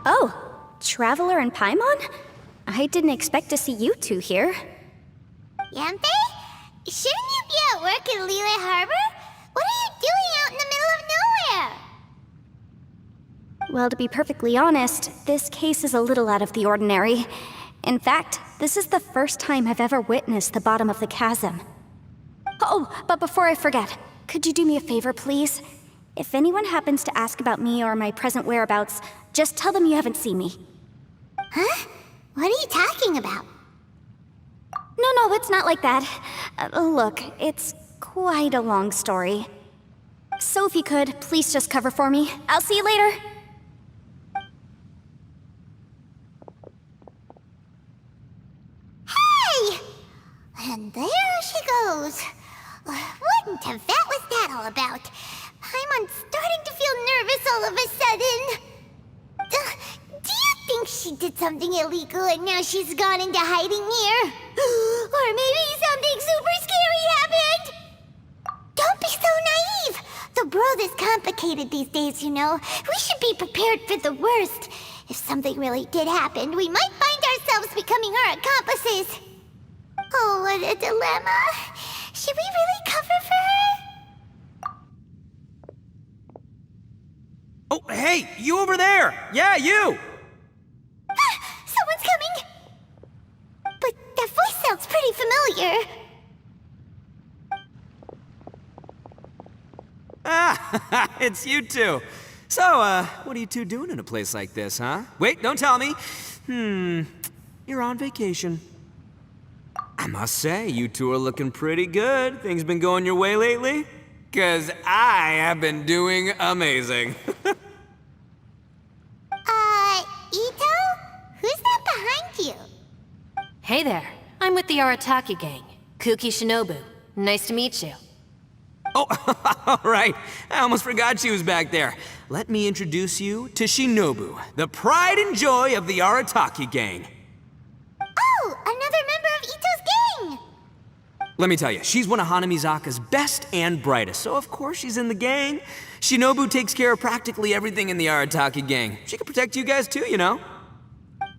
Oh, Traveler and Paimon? I didn't expect to see you two here. Yanfei? Shouldn't you be at work in Liyue Harbor? What are you doing out in the middle of nowhere? Well, to be perfectly honest, this case is a little out of the ordinary. In fact, this is the first time I've ever witnessed the bottom of the chasm. Oh, but before I forget, could you do me a favor, please? If anyone happens to ask about me or my present whereabouts, just tell them you haven't seen me. Huh? What are you talking about? No, it's not like that. Look, it's quite a long story. So if you could, please just cover for me. I'll see you later. Hey! And there she goes. What in Teyvat was that all about? Paimon's starting to feel nervous all of a sudden. Do you think she did something illegal and now she's gone into hiding here? Or maybe something super scary happened? Don't be so naive! The world is complicated these days, you know. We should be prepared for the worst. If something really did happen, we might find ourselves becoming her accomplices. Oh, what a dilemma. Should we really cover for her? Oh, hey, you over there! Yeah, you! Someone's coming! But that voice sounds pretty familiar. Ah, it's you two. So, what are you two doing in a place like this, huh? Wait, don't tell me. You're on vacation. I must say, you two are looking pretty good. Things been going your way lately? 'Cause I have been doing amazing. Ito? Who's that behind you? Hey there, I'm with the Arataki gang. Kuki Shinobu. Nice to meet you. Oh, all right. I almost forgot she was back there. Let me introduce you to Shinobu, the pride and joy of the Arataki gang. Oh, another member of Ito's gang! Let me tell you, she's one of Hanamizaka's best and brightest, so of course she's in the gang. Shinobu takes care of practically everything in the Arataki gang. She can protect you guys too, you know.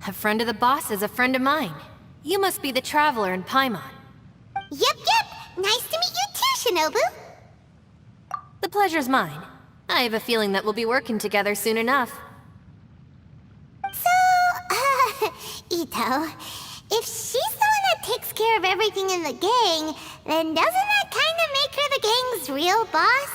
A friend of the boss is a friend of mine. You must be the Traveler in Paimon. Yep. Nice to meet you too, Shinobu. The pleasure's mine. I have a feeling that we'll be working together soon enough. So, Ito, if she's the one that takes care of everything in the gang, then doesn't that kind of make her the gang's real boss?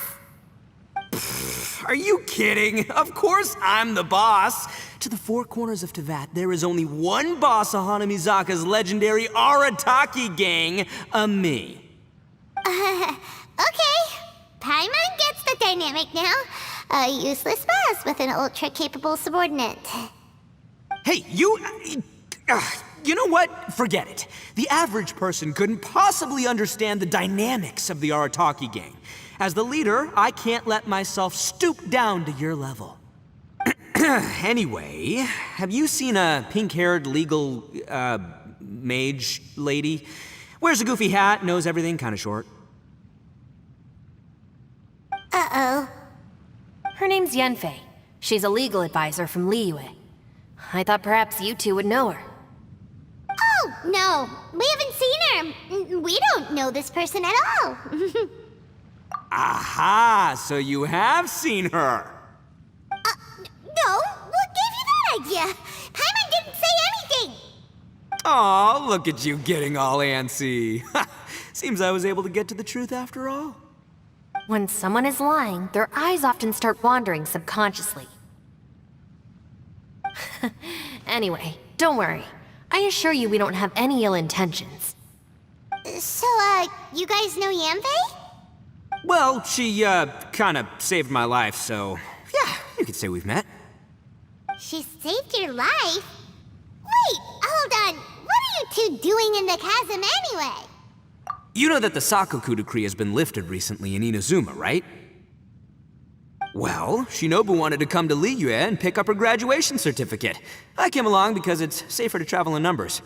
Are you kidding? Of course I'm the boss. To the four corners of Teyvat, there is only one boss of Hanamizaka's legendary Arataki gang, me. Okay. Paimon gets the dynamic now. A useless boss with an ultra-capable subordinate. Hey, you know what? Forget it. The average person couldn't possibly understand the dynamics of the Arataki gang. As the leader, I can't let myself stoop down to your level. Anyway, have you seen a pink-haired legal, mage lady? Wears a goofy hat, knows everything, kinda short. Uh-oh. Her name's Yanfei. She's a legal advisor from Liyue. I thought perhaps you two would know her. Oh, no. We haven't seen her. We don't know this person at all. Aha! So you have seen her! No. What gave you that idea? Paimon didn't say anything. Aw, look at you getting all antsy. Seems I was able to get to the truth after all. When someone is lying, their eyes often start wandering subconsciously. Anyway, don't worry. I assure you we don't have any ill intentions. So, you guys know Yanfei? Well, she, kinda saved my life, so yeah, you could say we've met. She saved your life? Wait, hold on. What are you two doing in the chasm anyway? You know that the Sakoku decree has been lifted recently in Inazuma, right? Well, Shinobu wanted to come to Liyue and pick up her graduation certificate. I came along because it's safer to travel in numbers.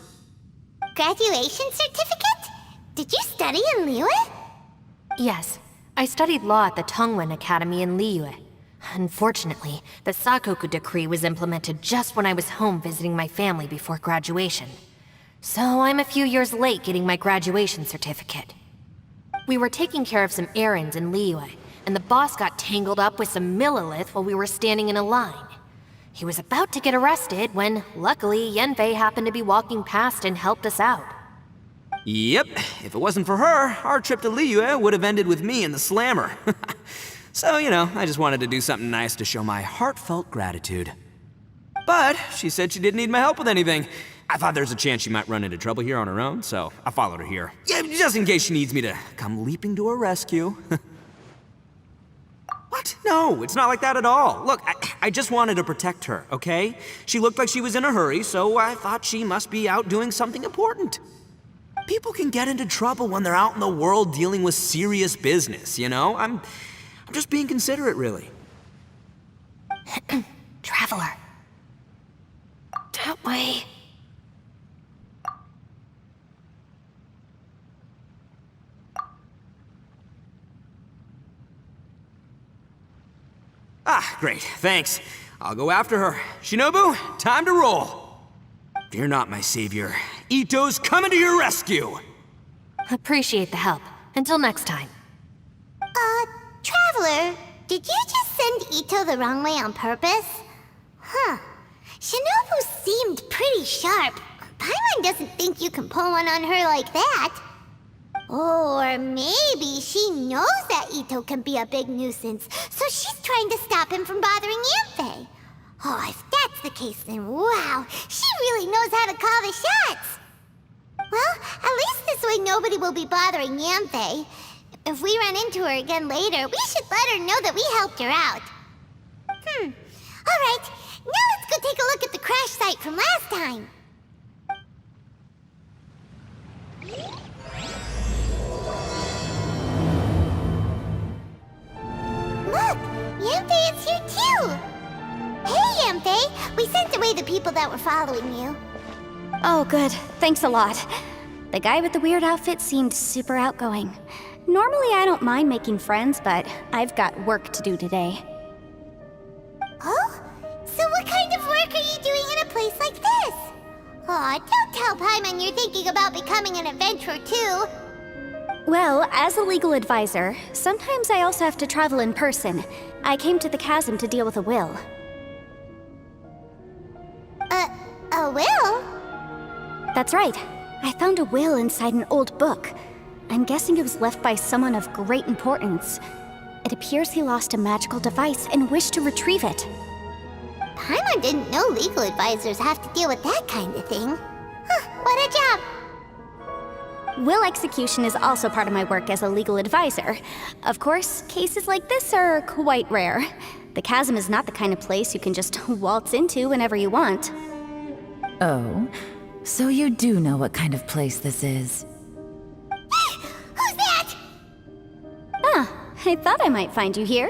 Graduation certificate? Did you study in Liyue? Yes, I studied law at the Tongwen Academy in Liyue. Unfortunately, the Sakoku decree was implemented just when I was home visiting my family before graduation. So I'm a few years late getting my graduation certificate. We were taking care of some errands in Liyue, and the boss got tangled up with some Millilith while we were standing in a line. He was about to get arrested when, luckily, Yanfei happened to be walking past and helped us out. Yep, if it wasn't for her, our trip to Liyue would have ended with me and the slammer. So, I just wanted to do something nice to show my heartfelt gratitude. But she said she didn't need my help with anything. I thought there's a chance she might run into trouble here on her own, so I followed her here. Yeah, just in case she needs me to come leaping to her rescue. What? No, it's not like that at all. Look, I just wanted to protect her, okay? She looked like she was in a hurry, so I thought she must be out doing something important. People can get into trouble when they're out in the world dealing with serious business, I'm just being considerate, really. Traveler. That way. Ah, great, thanks. I'll go after her. Shinobu, time to roll. Fear not, my savior. Ito's coming to your rescue! Appreciate the help. Until next time. Traveler, did you just send Ito the wrong way on purpose? Huh. Shinobu seemed pretty sharp. Paimon doesn't think you can pull one on her like that. Or maybe she knows that Ito can be a big nuisance, so she's trying to stop him from bothering Yanfei. Oh, if that's the case, then wow, she really knows how to call the shots. Well, at least this way nobody will be bothering Yanfei. If we run into her again later, we should let her know that we helped her out. Alright, now let's go take a look at the crash site from last time. Look, Yanfei is here too! Hey, Yanfei! We sent away the people that were following you. Oh, good. Thanks a lot. The guy with the weird outfit seemed super outgoing. Normally I don't mind making friends, but I've got work to do today. Oh? So what kind of work are you doing in a place like this? Aw, don't tell Paimon you're thinking about becoming an adventurer too. Well, as a legal advisor, sometimes I also have to travel in person. I came to the chasm to deal with a will. A will? That's right. I found a will inside an old book. I'm guessing it was left by someone of great importance. It appears he lost a magical device and wished to retrieve it. Paimon didn't know legal advisors have to deal with that kind of thing. Huh, what a job! Will execution is also part of my work as a legal advisor. Of course, cases like this are quite rare. The chasm is not the kind of place you can just waltz into whenever you want. Oh, so you do know what kind of place this is. Who's that? Ah, I thought I might find you here.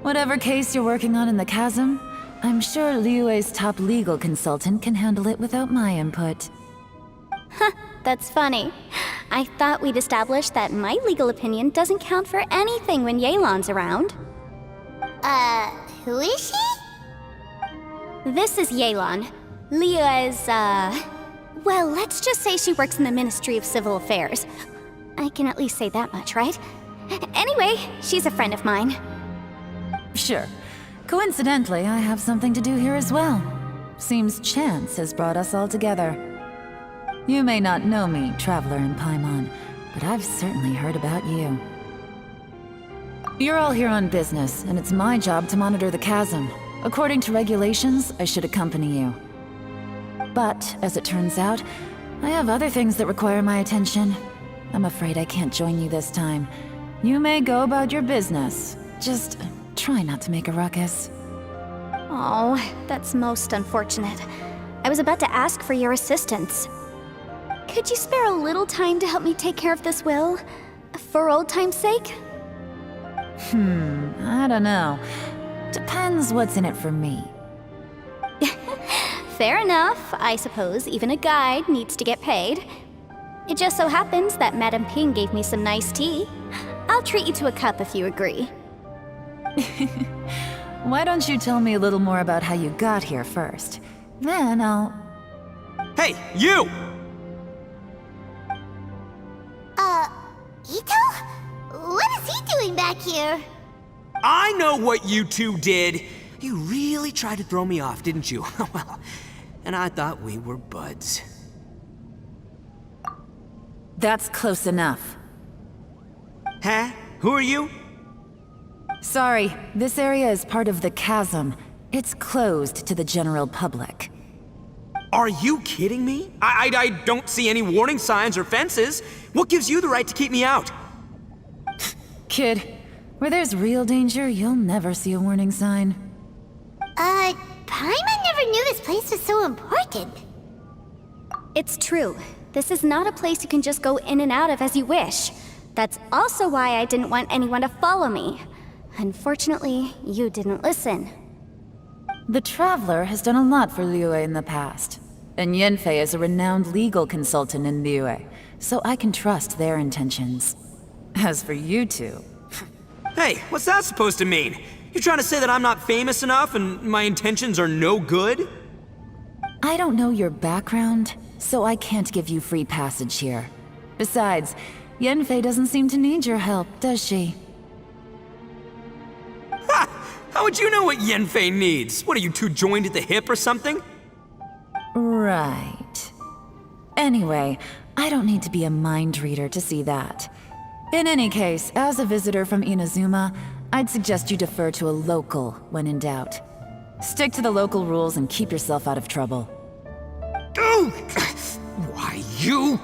Whatever case you're working on in the chasm, I'm sure Liyue's top legal consultant can handle it without my input. That's funny. I thought we'd established that my legal opinion doesn't count for anything when Yelan's around. Who is she? This is Yelan. Liyue's, well, let's just say she works in the Ministry of Civil Affairs. I can at least say that much, right? Anyway, she's a friend of mine. Sure. Coincidentally, I have something to do here as well. Seems chance has brought us all together. You may not know me, Traveler in Paimon, but I've certainly heard about you. You're all here on business, and it's my job to monitor the chasm. According to regulations, I should accompany you. But, as it turns out, I have other things that require my attention. I'm afraid I can't join you this time. You may go about your business. Just try not to make a ruckus. Oh, that's most unfortunate. I was about to ask for your assistance. Could you spare a little time to help me take care of this will? For old time's sake? I don't know. Depends what's in it for me. Fair enough. I suppose even a guide needs to get paid. It just so happens that Madame Ping gave me some nice tea. I'll treat you to a cup if you agree. Why don't you tell me a little more about how you got here first? Then I'll... Hey, you! Ito? What is he doing back here? I know what you two did. You really tried to throw me off, didn't you? Well, and I thought we were buds. That's close enough. Huh? Who are you? Sorry, this area is part of the chasm. It's closed to the general public. Are you kidding me? I don't see any warning signs or fences. What gives you the right to keep me out? Kid, where there's real danger, you'll never see a warning sign. Paimon never knew this place was so important. It's true. This is not a place you can just go in and out of as you wish. That's also why I didn't want anyone to follow me. Unfortunately, you didn't listen. The Traveler has done a lot for Liyue in the past. And Yanfei is a renowned legal consultant in Liyue, so I can trust their intentions. As for you two... Hey, what's that supposed to mean? You trying to say that I'm not famous enough and my intentions are no good? I don't know your background, so I can't give you free passage here. Besides, Yanfei doesn't seem to need your help, does she? Ha! How would you know what Yanfei needs? What, are you two joined at the hip or something? Right. Anyway, I don't need to be a mind reader to see that. In any case, as a visitor from Inazuma, I'd suggest you defer to a local when in doubt. Stick to the local rules and keep yourself out of trouble. Oh! Why, you?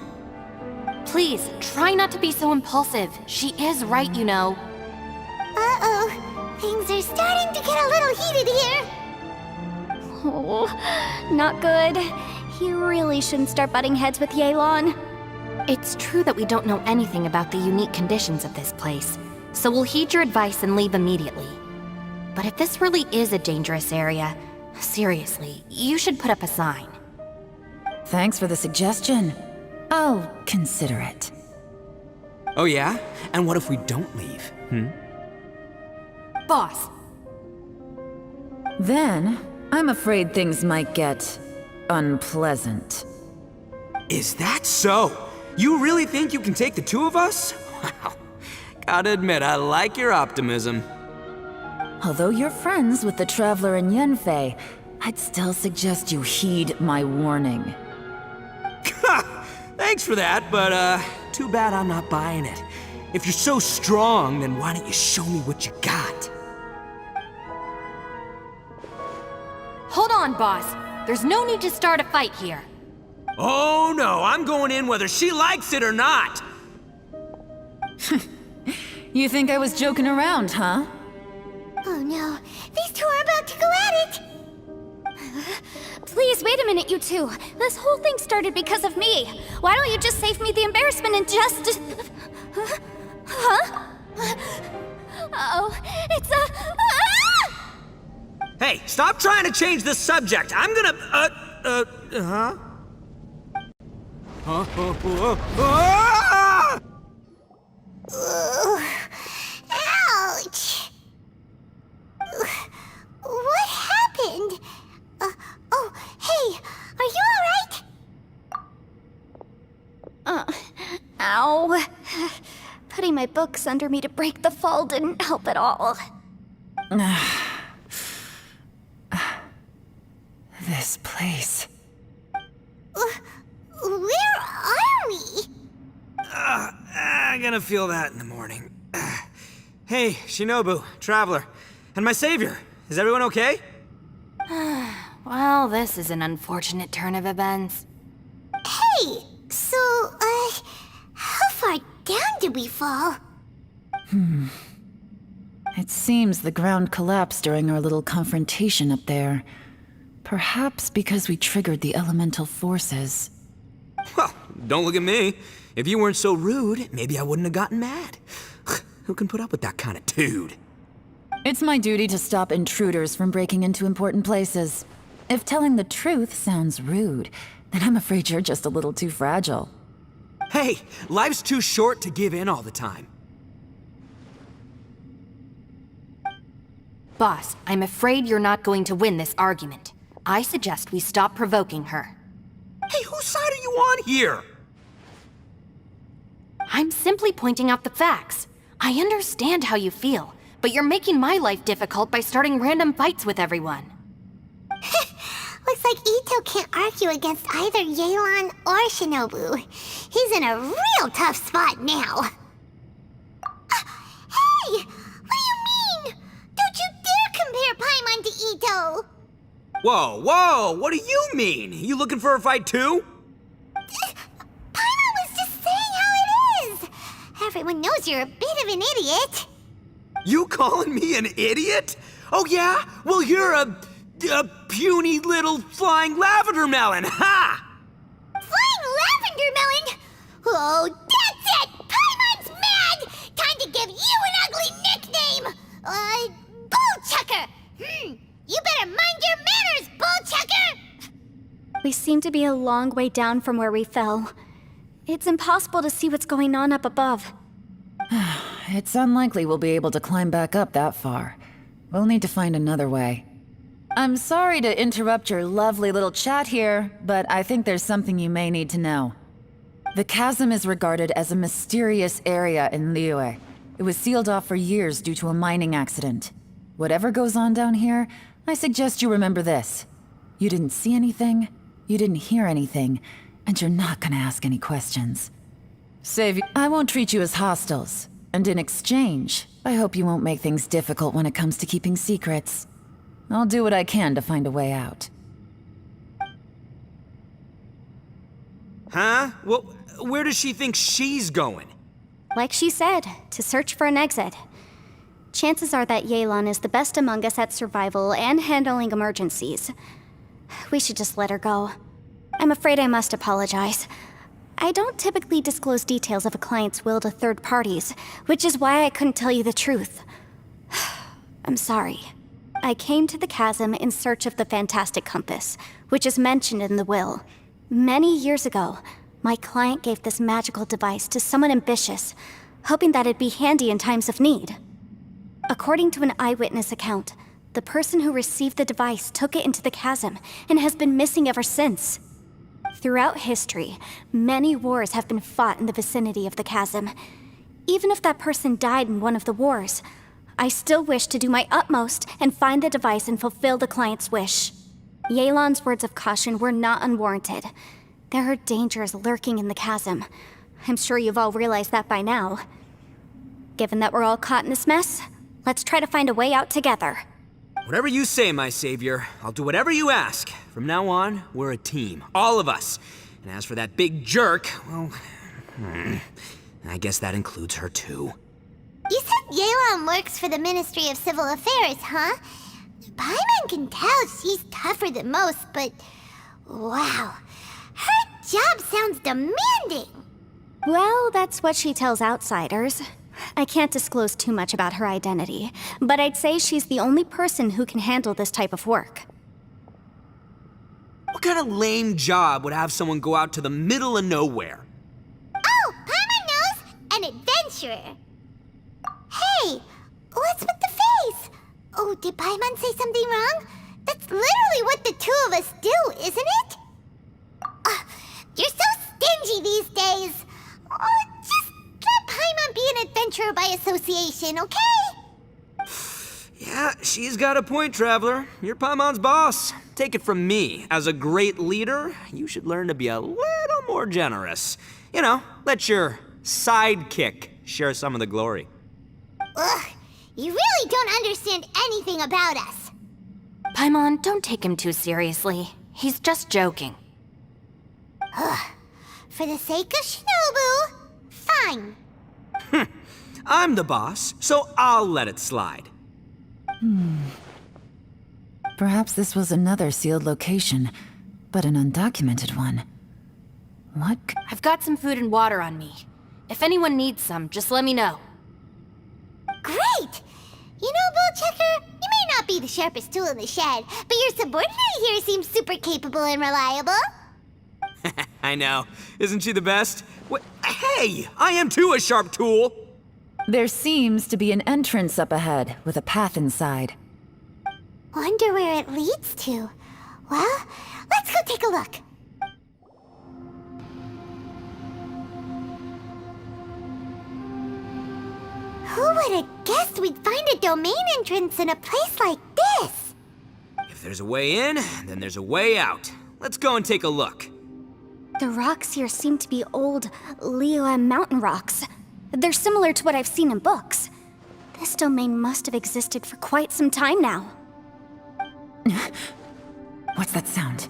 Please, try not to be so impulsive. She is right, you know. Uh-oh. Things are starting to get a little heated here. Oh, not good. He really shouldn't start butting heads with Yelan. It's true that we don't know anything about the unique conditions of this place, so we'll heed your advice and leave immediately. But if this really is a dangerous area, seriously, you should put up a sign. Thanks for the suggestion. I'll consider it. Oh yeah? And what if we don't leave? Boss, Then, I'm afraid things might get... unpleasant. Is that so? You really think you can take the two of us? Wow. Gotta admit, I like your optimism. Although you're friends with the Traveler and Yanfei, I'd still suggest you heed my warning. Thanks for that, but too bad I'm not buying it. If you're so strong, then why don't you show me what you got? hold on, boss. There's no need to start a fight here. Oh no, I'm going in whether she likes it or not. You think I was joking around, huh? Oh no, these two are about to go at it! Please, wait a minute, you two. This whole thing started because of me. Why don't you just save me the embarrassment and just... Huh? Uh-oh, it's a... Ah! Hey, stop trying to change the subject. I'm gonna, huh? Ah! Ouch! What happened? Oh, hey, are you alright? Ow. Putting my books under me to break the fall didn't help at all. This place. Where are we? I'm gonna feel that in the morning. Hey, Shinobu, Traveler, and my savior. Is everyone okay? Well, this is an unfortunate turn of events. Hey, so, how far down did we fall? It seems the ground collapsed during our little confrontation up there. Perhaps because we triggered the elemental forces. Well, don't look at me. If you weren't so rude, maybe I wouldn't have gotten mad. Who can put up with that kind of dude? It's my duty to stop intruders from breaking into important places. If telling the truth sounds rude, then I'm afraid you're just a little too fragile. Hey, life's too short to give in all the time. Boss, I'm afraid you're not going to win this argument. I suggest we stop provoking her. Hey, whose side are you on here? I'm simply pointing out the facts. I understand how you feel, but you're making my life difficult by starting random fights with everyone. Looks like Ito can't argue against either Yelan or Shinobu. He's in a real tough spot now. Hey! What do you mean? Don't you dare compare Paimon to Ito! Whoa, what do you mean? You looking for a fight too? Paimon was just saying how it is! Everyone knows you're a bit of an idiot. You calling me an idiot? Oh yeah? Well, you're a puny little flying lavender melon, ha! Flying lavender melon? Oh, that's it! Paimon's mad! Time to give you an ugly nickname! Bullchucker! You better mind your manners, Bullchucker! We seem to be a long way down from where we fell. It's impossible to see what's going on up above. It's unlikely we'll be able to climb back up that far. We'll need to find another way. I'm sorry to interrupt your lovely little chat here, but I think there's something you may need to know. The chasm is regarded as a mysterious area in Liyue. It was sealed off for years due to a mining accident. Whatever goes on down here, I suggest you remember this. You didn't see anything, you didn't hear anything, and you're not gonna ask any questions. Savior, I won't treat you as hostiles, and in exchange, I hope you won't make things difficult when it comes to keeping secrets. I'll do what I can to find a way out. Huh? Well, where does she think she's going? Like she said, to search for an exit. Chances are that Yelan is the best among us at survival and handling emergencies. We should just let her go. I'm afraid I must apologize. I don't typically disclose details of a client's will to third parties, which is why I couldn't tell you the truth. I'm sorry. I came to the chasm in search of the Fantastic Compass, which is mentioned in the will. Many years ago, my client gave this magical device to someone ambitious, hoping that it'd be handy in times of need. According to an eyewitness account, the person who received the device took it into the chasm and has been missing ever since. Throughout history, many wars have been fought in the vicinity of the chasm. Even if that person died in one of the wars, I still wish to do my utmost and find the device and fulfill the client's wish. Yelan's words of caution were not unwarranted. There are dangers lurking in the chasm. I'm sure you've all realized that by now. Given that we're all caught in this mess, let's try to find a way out together. Whatever you say, my savior. I'll do whatever you ask. From now on, we're a team. All of us. And as for that big jerk, well, I guess that includes her too. You said Yelan works for the Ministry of Civil Affairs, huh? Paimon can tell she's tougher than most, but wow, her job sounds demanding. Well, that's what she tells outsiders. I can't disclose too much about her identity, but I'd say she's the only person who can handle this type of work. What kind of lame job would have someone go out to the middle of nowhere? Oh, Paimon knows! An adventurer. Hey, what's with the face? Oh, did Paimon say something wrong? That's literally what the two of us do, isn't it? You're so stingy these days. Oh, just let Paimon be an adventurer by association, okay? Yeah, she's got a point, Traveler. You're Paimon's boss. Take it from me. As a great leader, you should learn to be a little more generous. You know, let your sidekick share some of the glory. Ugh, you really don't understand anything about us. Paimon, don't take him too seriously. He's just joking. For the sake of Shinobu, fine. I'm the boss, so I'll let it slide. Perhaps this was another sealed location, but an undocumented one. What? I've got some food and water on me. If anyone needs some, just let me know. Great! You know, Bullchecker, you may not be the sharpest tool in the shed, but your subordinate here seems super capable and reliable. I know. Isn't she the best? What? Hey! I am too a sharp tool! There seems to be an entrance up ahead, with a path inside. Wonder where it leads to. Well, let's go take a look. Who would have guessed we'd find a domain entrance in a place like this? If there's a way in, then there's a way out. Let's go and take a look. The rocks here seem to be old Leo-M mountain rocks. They're similar to what I've seen in books. This domain must have existed for quite some time now. What's that sound?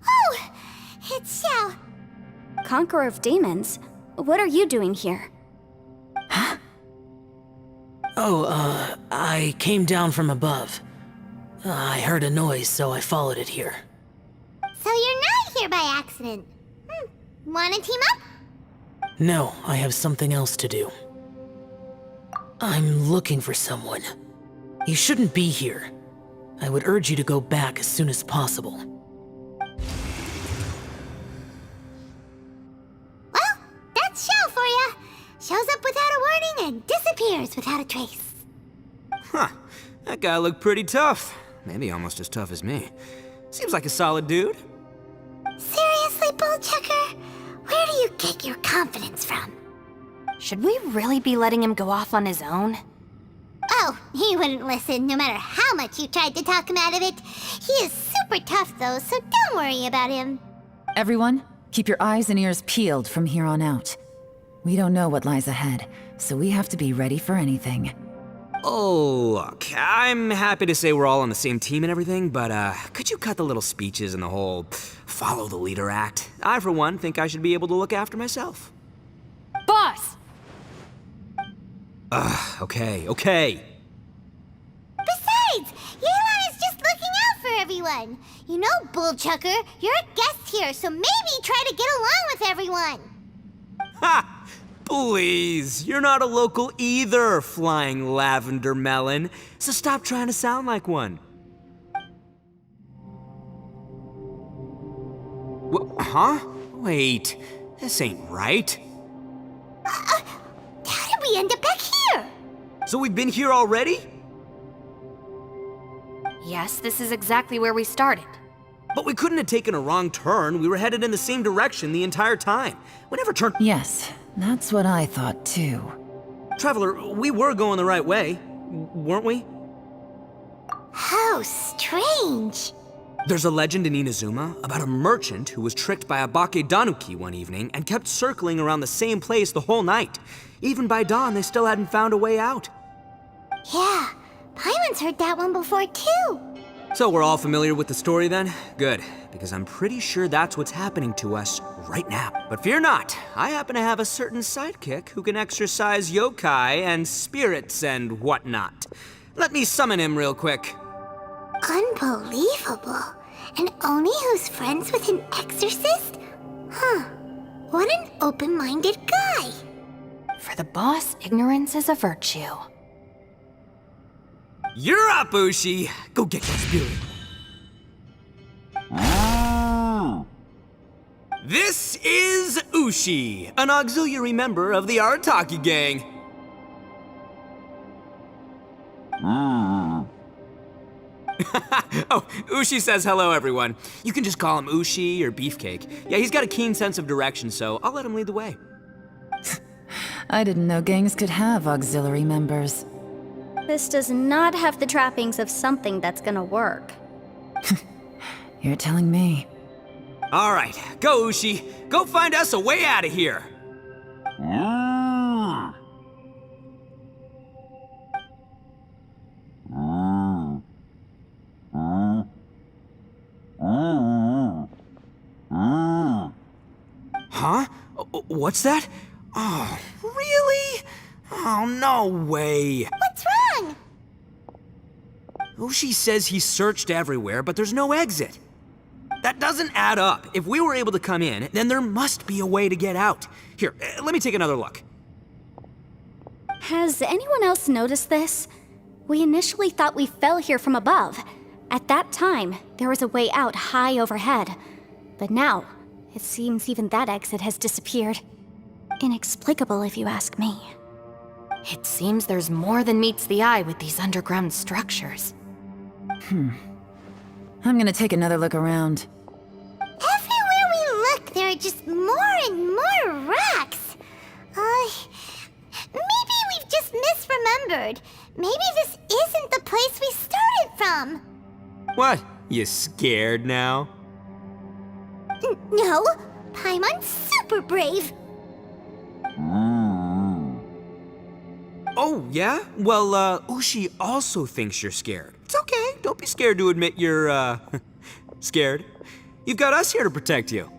Oh, it's Xiao. Conqueror of Demons, what are you doing here? I came down from above. I heard a noise, so I followed it here. So you're not here by accident. Wanna team up? No, I have something else to do. I'm looking for someone. You shouldn't be here. I would urge you to go back as soon as possible. Well, that's Xiao for ya. Shows up without a warning and disappears without a trace. Huh. That guy looked pretty tough. Maybe almost as tough as me. Seems like a solid dude. Seriously, Bullchucker? Where do you get your confidence from? Should we really be letting him go off on his own? Oh, he wouldn't listen no matter how much you tried to talk him out of it. He is super tough though, so don't worry about him. Everyone, keep your eyes and ears peeled from here on out. We don't know what lies ahead, so we have to be ready for anything. Oh, look, I'm happy to say we're all on the same team and everything, but could you cut the little speeches and the whole follow the leader act? I, for one, think I should be able to look after myself. Boss! Okay. Besides, Yelan is just looking out for everyone. You know, Bullchucker, you're a guest here, so maybe try to get along with everyone. Ha! Please, you're not a local either, flying lavender melon, so stop trying to sound like one. Huh? Wait, this ain't right. How did we end up back here? So we've been here already? Yes, this is exactly where we started. But we couldn't have taken a wrong turn. We were headed in the same direction the entire time. We never turned. Yes, that's what I thought too. Traveler, we were going the right way, weren't we? How strange. There's a legend in Inazuma about a merchant who was tricked by a Bakedanuki one evening and kept circling around the same place the whole night. Even by dawn, they still hadn't found a way out. Yeah, Paimon's heard that one before too. So we're all familiar with the story then? Good, because I'm pretty sure that's what's happening to us right now. But fear not, I happen to have a certain sidekick who can exercise yokai and spirits and whatnot. Let me summon him real quick. Unbelievable. And Oni who's friends with an exorcist? Huh. What an open-minded guy. For the boss, ignorance is a virtue. You're up, Ushi! Go get your spirit. This is Ushi, an auxiliary member of the Arataki gang. Oh, Ushi says hello, everyone. You can just call him Ushi or Beefcake. Yeah, he's got a keen sense of direction, so I'll let him lead the way. I didn't know gangs could have auxiliary members. This does not have the trappings of something that's gonna work. You're telling me. All right, go, Ushi. Go find us a way out of here. Huh? What's that? Oh, really? Oh, no way. What's wrong? Ushi says he searched everywhere, but there's no exit. That doesn't add up. If we were able to come in, then there must be a way to get out. Here, let me take another look. Has anyone else noticed this? We initially thought we fell here from above. At that time, there was a way out high overhead. But now, it seems even that exit has disappeared. Inexplicable, if you ask me. It seems there's more than meets the eye with these underground structures. I'm gonna take another look around. Everywhere we look, there are just more and more rocks. Maybe we've just misremembered. Maybe this isn't the place we started from. What? You scared now? No, Paimon's super brave. Oh, yeah? Well, Ushi also thinks you're scared. It's okay. Don't be scared to admit you're, scared. You've got us here to protect you.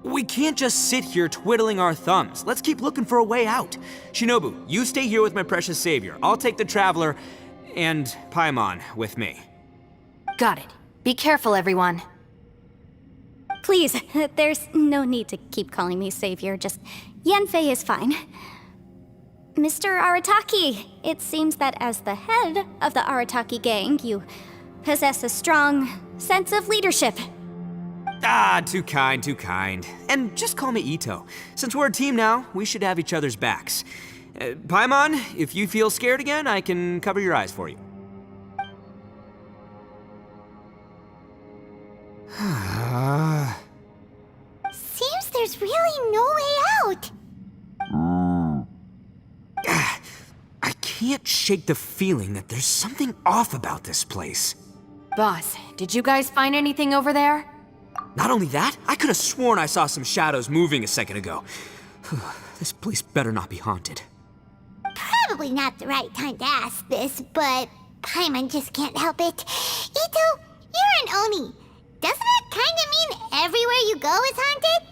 We can't just sit here twiddling our thumbs. Let's keep looking for a way out. Shinobu, you stay here with my precious savior. I'll take the Traveler and Paimon with me. Got it. Be careful, everyone. Please, there's no need to keep calling me savior, just Yanfei is fine. Mr. Arataki, it seems that as the head of the Arataki gang, you possess a strong sense of leadership. Ah, too kind, too kind. And just call me Ito. Since we're a team now, we should have each other's backs. Paimon, if you feel scared again, I can cover your eyes for you. Seems there's really no way out. I can't shake the feeling that there's something off about this place. Boss, did you guys find anything over there? Not only that, I could have sworn I saw some shadows moving a second ago. This place better not be haunted. Probably not the right time to ask this, but Paimon just can't help it. Ito, you're an Oni. Doesn't it kinda mean everywhere you go is haunted?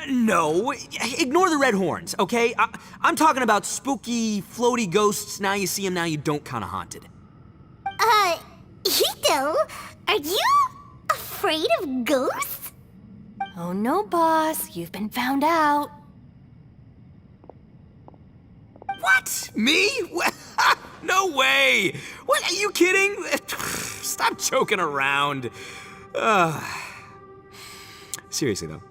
No, ignore the red horns, okay? I'm talking about spooky, floaty ghosts. Now you see them, now you don't kinda haunted. Ito, are you afraid of ghosts? Oh no, boss. You've been found out. What? Me? No way! What, are you kidding? Stop joking around. Seriously though.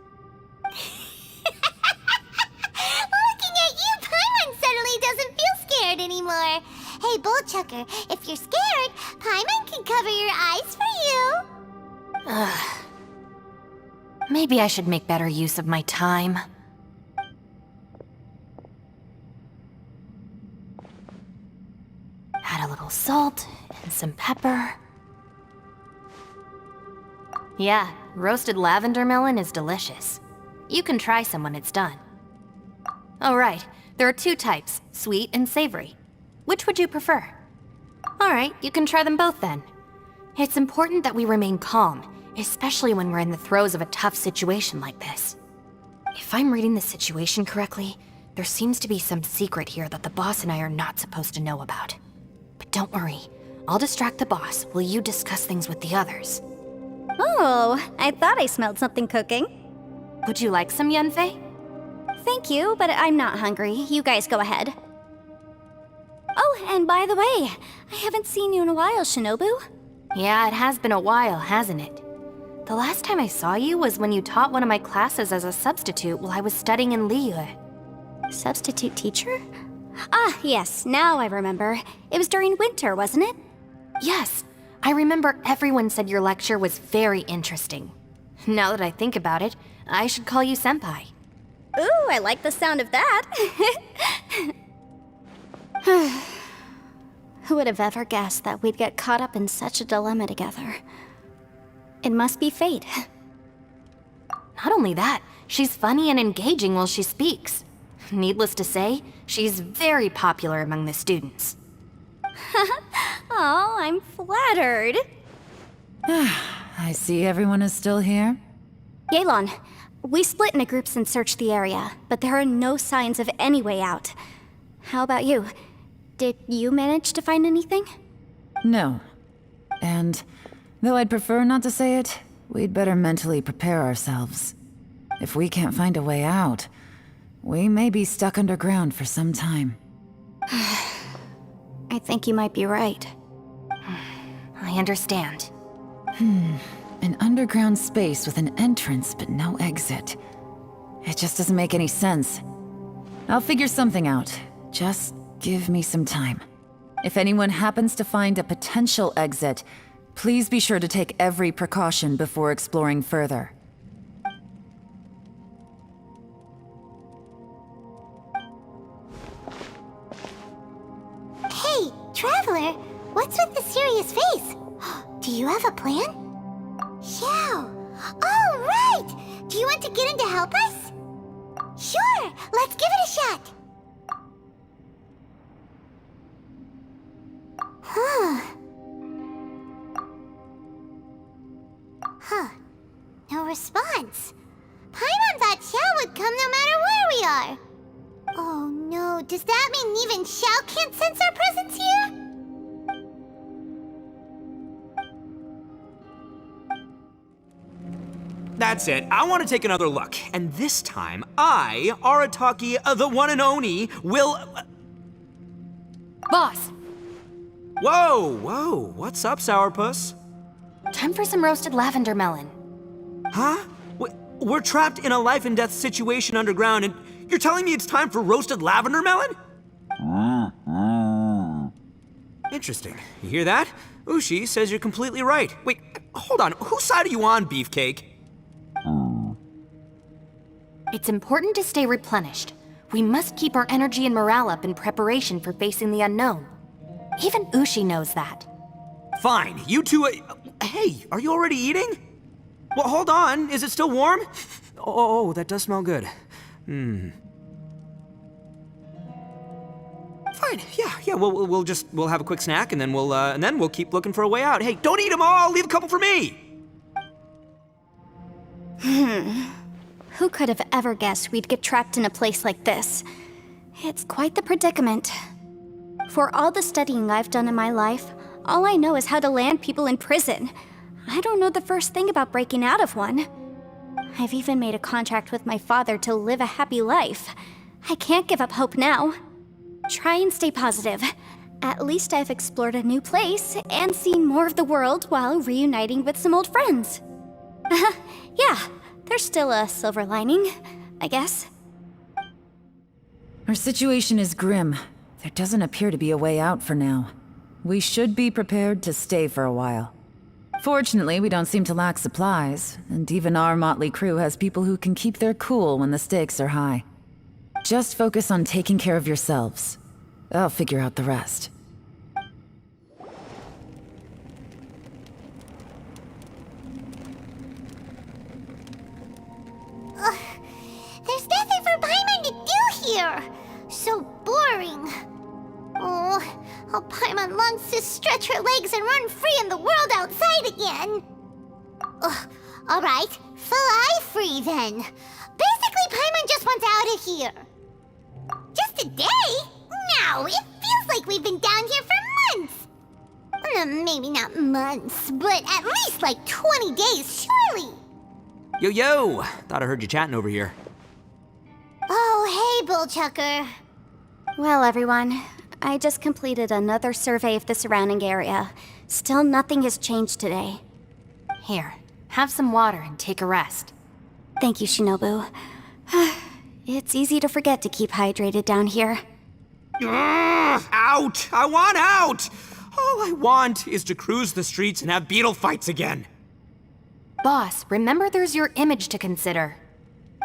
Looking at you, Paimon suddenly doesn't feel scared anymore. Hey, Bullchucker, if you're scared, Paimon can cover your eyes for you. Maybe I should make better use of my time. Add a little salt and some pepper. Yeah, roasted lavender melon is delicious. You can try some when it's done. Oh right, there are two types, sweet and savory. Which would you prefer? Alright, you can try them both then. It's important that we remain calm, especially when we're in the throes of a tough situation like this. If I'm reading the situation correctly, there seems to be some secret here that the boss and I are not supposed to know about. But don't worry, I'll distract the boss while you discuss things with the others. Oh, I thought I smelled something cooking. Would you like some, Yanfei? Thank you, but I'm not hungry. You guys go ahead. Oh, and by the way, I haven't seen you in a while, Shinobu. Yeah, it has been a while, hasn't it? The last time I saw you was when you taught one of my classes as a substitute while I was studying in Liyue. Substitute teacher? Ah, yes, now I remember. It was during winter, wasn't it? Yes, I remember everyone said your lecture was very interesting. Now that I think about it, I should call you Senpai. Ooh, I like the sound of that. Who would have ever guessed that we'd get caught up in such a dilemma together? It must be fate. Not only that, she's funny and engaging while she speaks. Needless to say, she's very popular among the students. Oh, I'm flattered. I see everyone is still here. Yelan, we split into groups and searched the area, but there are no signs of any way out. How about you? Did you manage to find anything? No. And though I'd prefer not to say it, we'd better mentally prepare ourselves. If we can't find a way out, we may be stuck underground for some time. I think you might be right. I understand. An underground space with an entrance but no exit. It just doesn't make any sense. I'll figure something out. Just give me some time. If anyone happens to find a potential exit, please be sure to take every precaution before exploring further. Hey, Traveler, what's with the serious face? Do you have a plan? Yeah. Oh, right! Do you want to get in to help us? Sure, let's give it a shot. Huh. No response. Paimon thought Xiao would come no matter where we are. Oh no, does that mean even Xiao can't sense our presence here? That's it. I want to take another look. And this time, I, Arataki, the one and only, will... Boss, Whoa, whoa. What's up, Sourpuss? time for some roasted lavender melon. Huh? We're trapped in a life and death situation underground, and you're telling me it's time for roasted lavender melon? Interesting. You hear that? Ushi says you're completely right. Wait, hold on. Whose side are you on, Beefcake? It's important to stay replenished. We must keep our energy and morale up in preparation for facing the unknown. Even Ushi knows that. Fine, you two... hey, are you already eating? Well, hold on. Is it still warm? Oh, that does smell good. Fine. Yeah. We'll have a quick snack, and then we'll keep looking for a way out. Hey, don't eat them all. Leave a couple for me. Who could have ever guessed we'd get trapped in a place like this? It's quite the predicament. For all the studying I've done in my life, all I know is how to land people in prison. I don't know the first thing about breaking out of one. I've even made a contract with my father to live a happy life. I can't give up hope now. Try and stay positive. At least I've explored a new place and seen more of the world while reuniting with some old friends. Yeah, there's still a silver lining, I guess. Our situation is grim. There doesn't appear to be a way out for now. We should be prepared to stay for a while. Fortunately, we don't seem to lack supplies, and even our motley crew has people who can keep their cool when the stakes are high. Just focus on taking care of yourselves. I'll figure out the rest. There's nothing for Paimon to do here. So boring. Oh, how Paimon longs to stretch her legs and run free in the world outside again. Ugh, all right, fly free then. Basically, Paimon just wants out of here. Just a day? No, it feels like we've been down here for months. Maybe not months, but at least like 20 days, surely. Yo! Thought I heard you chatting over here. Oh, hey, Bullchucker. Well, everyone, I just completed another survey of the surrounding area. Still nothing has changed today. Here, have some water and take a rest. Thank you, Shinobu. It's easy to forget to keep hydrated down here. Out! I want out! All I want is to cruise the streets and have beetle fights again. Boss, remember there's your image to consider.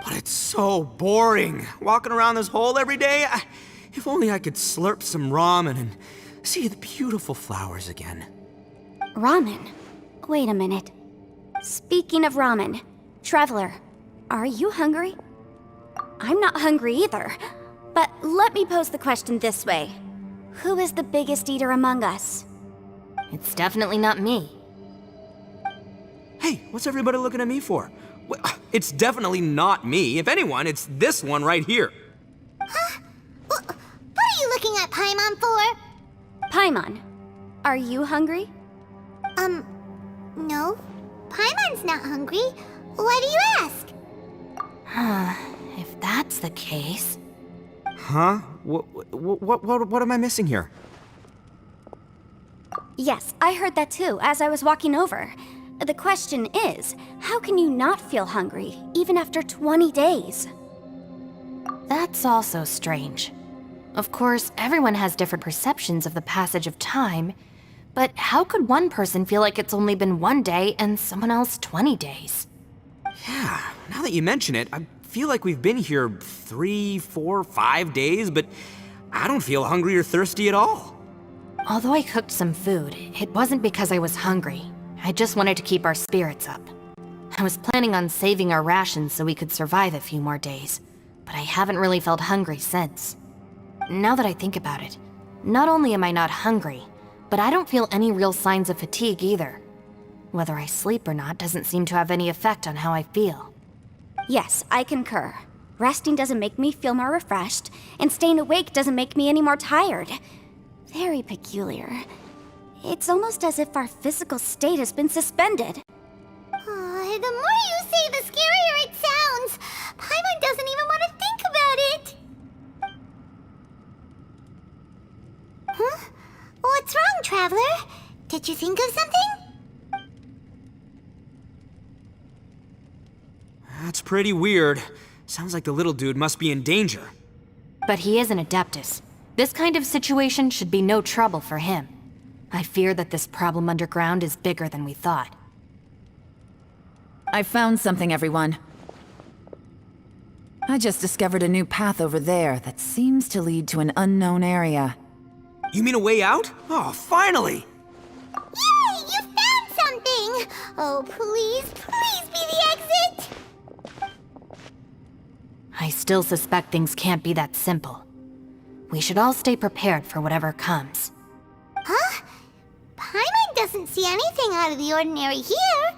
But it's so boring, walking around this hole every day. If only I could slurp some ramen and see the beautiful flowers again. Ramen? Wait a minute. Speaking of ramen, Traveler, are you hungry? I'm not hungry either. But let me pose the question this way. Who is the biggest eater among us? It's definitely not me. Hey, what's everybody looking at me for? Well, it's definitely not me. If anyone, it's this one right here. Huh? What are you looking at Paimon for? Paimon, are you hungry? No. Paimon's not hungry. Why do you ask? If that's the case... Huh? What am I missing here? Yes, I heard that too, as I was walking over. The question is, how can you not feel hungry, even after 20 days? That's also strange. Of course, everyone has different perceptions of the passage of time, but how could one person feel like it's only been 1 day and someone else 20 days? Yeah, now that you mention it, I feel like we've been here 3, 4, 5 days, but I don't feel hungry or thirsty at all. Although I cooked some food, it wasn't because I was hungry. I just wanted to keep our spirits up. I was planning on saving our rations so we could survive a few more days, but I haven't really felt hungry since. Now that I think about it, not only am I not hungry, but I don't feel any real signs of fatigue either. Whether I sleep or not doesn't seem to have any effect on how I feel. Yes, I concur. Resting doesn't make me feel more refreshed, and staying awake doesn't make me any more tired. Very peculiar. It's almost as if our physical state has been suspended. The more you say, the scarier it sounds. Paimon doesn't even want to think about it. Huh? What's wrong, Traveler? Did you think of something? That's pretty weird. Sounds like the little dude must be in danger. But he is an Adeptus. This kind of situation should be no trouble for him. I fear that this problem underground is bigger than we thought. I found something, everyone. I just discovered a new path over there that seems to lead to an unknown area. You mean a way out? Oh, finally! Yay! You found something! Oh, please, please be the exit! I still suspect things can't be that simple. We should all stay prepared for whatever comes. Huh? Paimon doesn't see anything out of the ordinary here.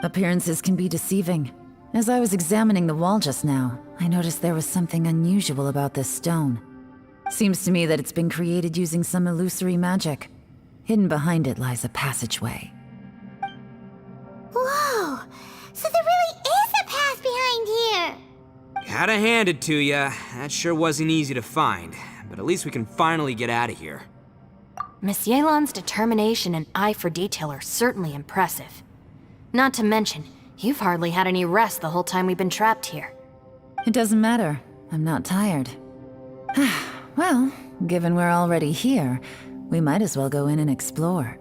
Appearances can be deceiving. As I was examining the wall just now, I noticed there was something unusual about this stone. Seems to me that it's been created using some illusory magic. Hidden behind it lies a passageway. Whoa! So there really is a path behind here! Gotta hand it to ya. That sure wasn't easy to find. But at least we can finally get out of here. Miss Yelan's determination and eye for detail are certainly impressive. Not to mention, you've hardly had any rest the whole time we've been trapped here. It doesn't matter. I'm not tired. Well, given we're already here, we might as well go in and explore.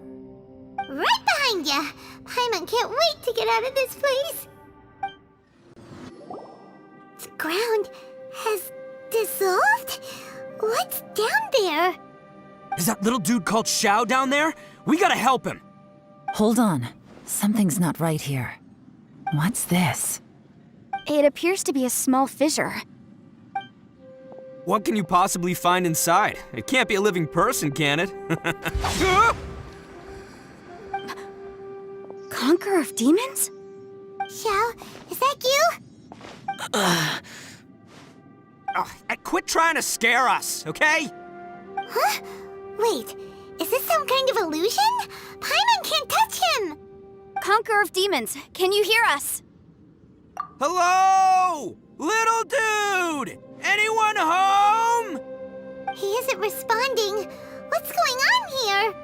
Right behind ya! Paimon can't wait to get out of this place! The ground has dissolved? What's down there? Is that little dude called Xiao down there? We gotta help him! Hold on. Something's not right here. What's this? It appears to be a small fissure. What can you possibly find inside? It can't be a living person, can it? Conqueror of demons? Xiao, is that you? Quit trying to scare us, okay? Huh? Wait, is this some kind of illusion? Paimon can't touch him! Conqueror of demons, can you hear us? Hello? Little dude! Anyone home? He isn't responding. What's going on here?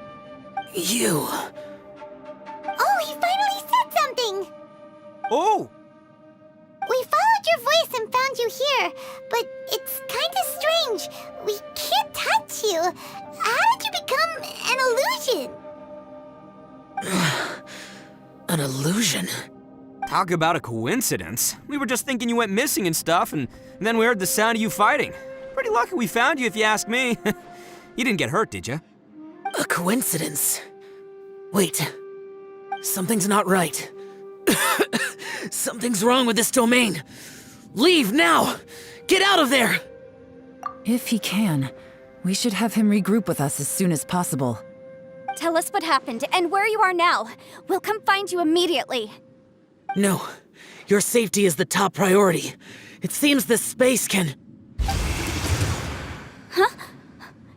You... Oh, he finally said something! Oh! We followed your voice and found you here, but it's kinda strange. We can't touch you. How did you become an illusion? an illusion? Talk about a coincidence. We were just thinking you went missing and stuff, and then we heard the sound of you fighting. Pretty lucky we found you, if you ask me. You didn't get hurt, did you? A coincidence? Wait. Something's not right. Something's wrong with this domain. Leave now! Get out of there! If he can, we should have him regroup with us as soon as possible. Tell us what happened and where you are now. We'll come find you immediately. No. Your safety is the top priority. It seems this space can... Huh?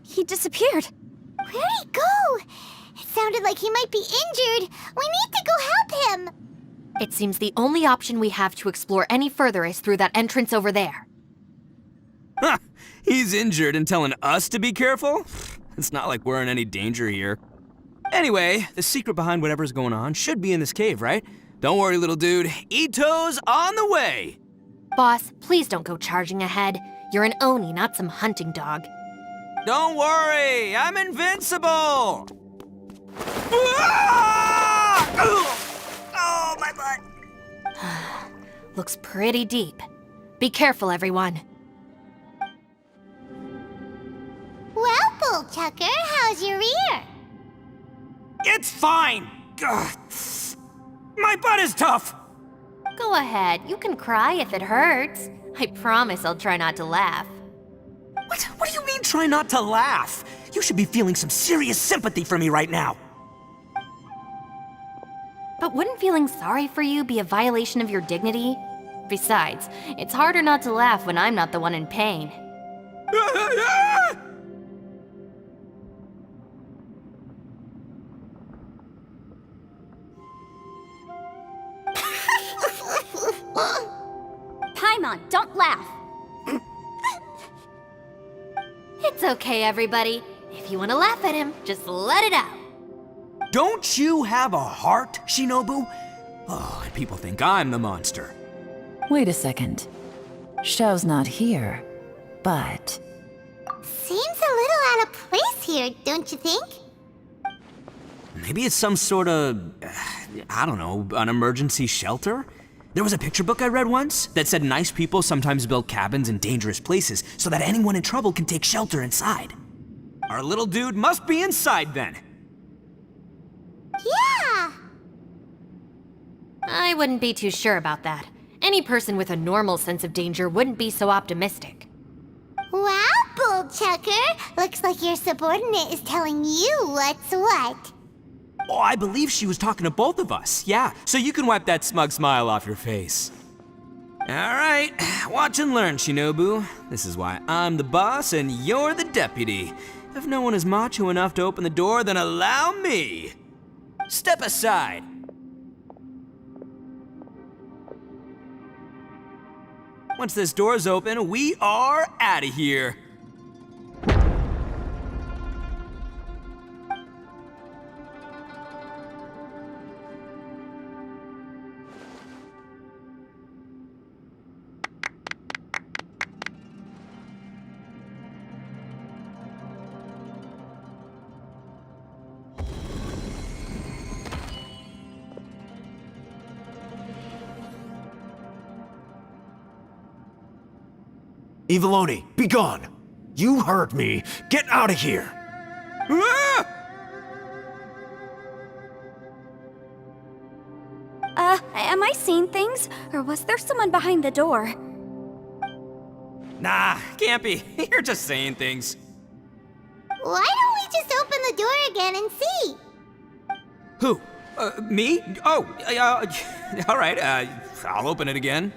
He disappeared. Where'd he go? It sounded like he might be injured. We need to go help him. It seems the only option we have to explore any further is through that entrance over there. Huh, he's injured and telling us to be careful? It's not like we're in any danger here. Anyway, the secret behind whatever's going on should be in this cave, right? Don't worry, little dude. Ito's on the way! Boss, please don't go charging ahead. You're an Oni, not some hunting dog. Don't worry, I'm invincible! Ah! Oh, my butt! Looks pretty deep. Be careful, everyone. Well, Bullchucker, how's your ear? It's fine! Ugh. My butt is tough! Go ahead, you can cry if it hurts. I promise I'll try not to laugh. What do you mean, try not to laugh? You should be feeling some serious sympathy for me right now. But wouldn't feeling sorry for you be a violation of your dignity? Besides, it's harder not to laugh when I'm not the one in pain. Paimon, don't laugh. It's okay, everybody. If you want to laugh at him, just let it out. Don't you have a heart, Shinobu? Oh, and people think I'm the monster. Wait a second. Xiao's not here, but... Seems a little out of place here, don't you think? Maybe it's some sort of, I don't know, an emergency shelter? There was a picture book I read once that said nice people sometimes build cabins in dangerous places so that anyone in trouble can take shelter inside. Our little dude must be inside then. Yeah! I wouldn't be too sure about that. Any person with a normal sense of danger wouldn't be so optimistic. Wow, Bullchucker! Looks like your subordinate is telling you what's what. Oh, I believe she was talking to both of us. Yeah, so you can wipe that smug smile off your face. All right, watch and learn, Shinobu. This is why I'm the boss and you're the deputy. If no one is macho enough to open the door, then allow me. Step aside. Once this door's open, we are out of here. Eviloni, be gone! You heard me! Get out of here! Ah! Am I seeing things? Or was there someone behind the door? Nah, can't be. You're just saying things. Why don't we just open the door again and see? Who? Me? Oh, all right, I'll open it again.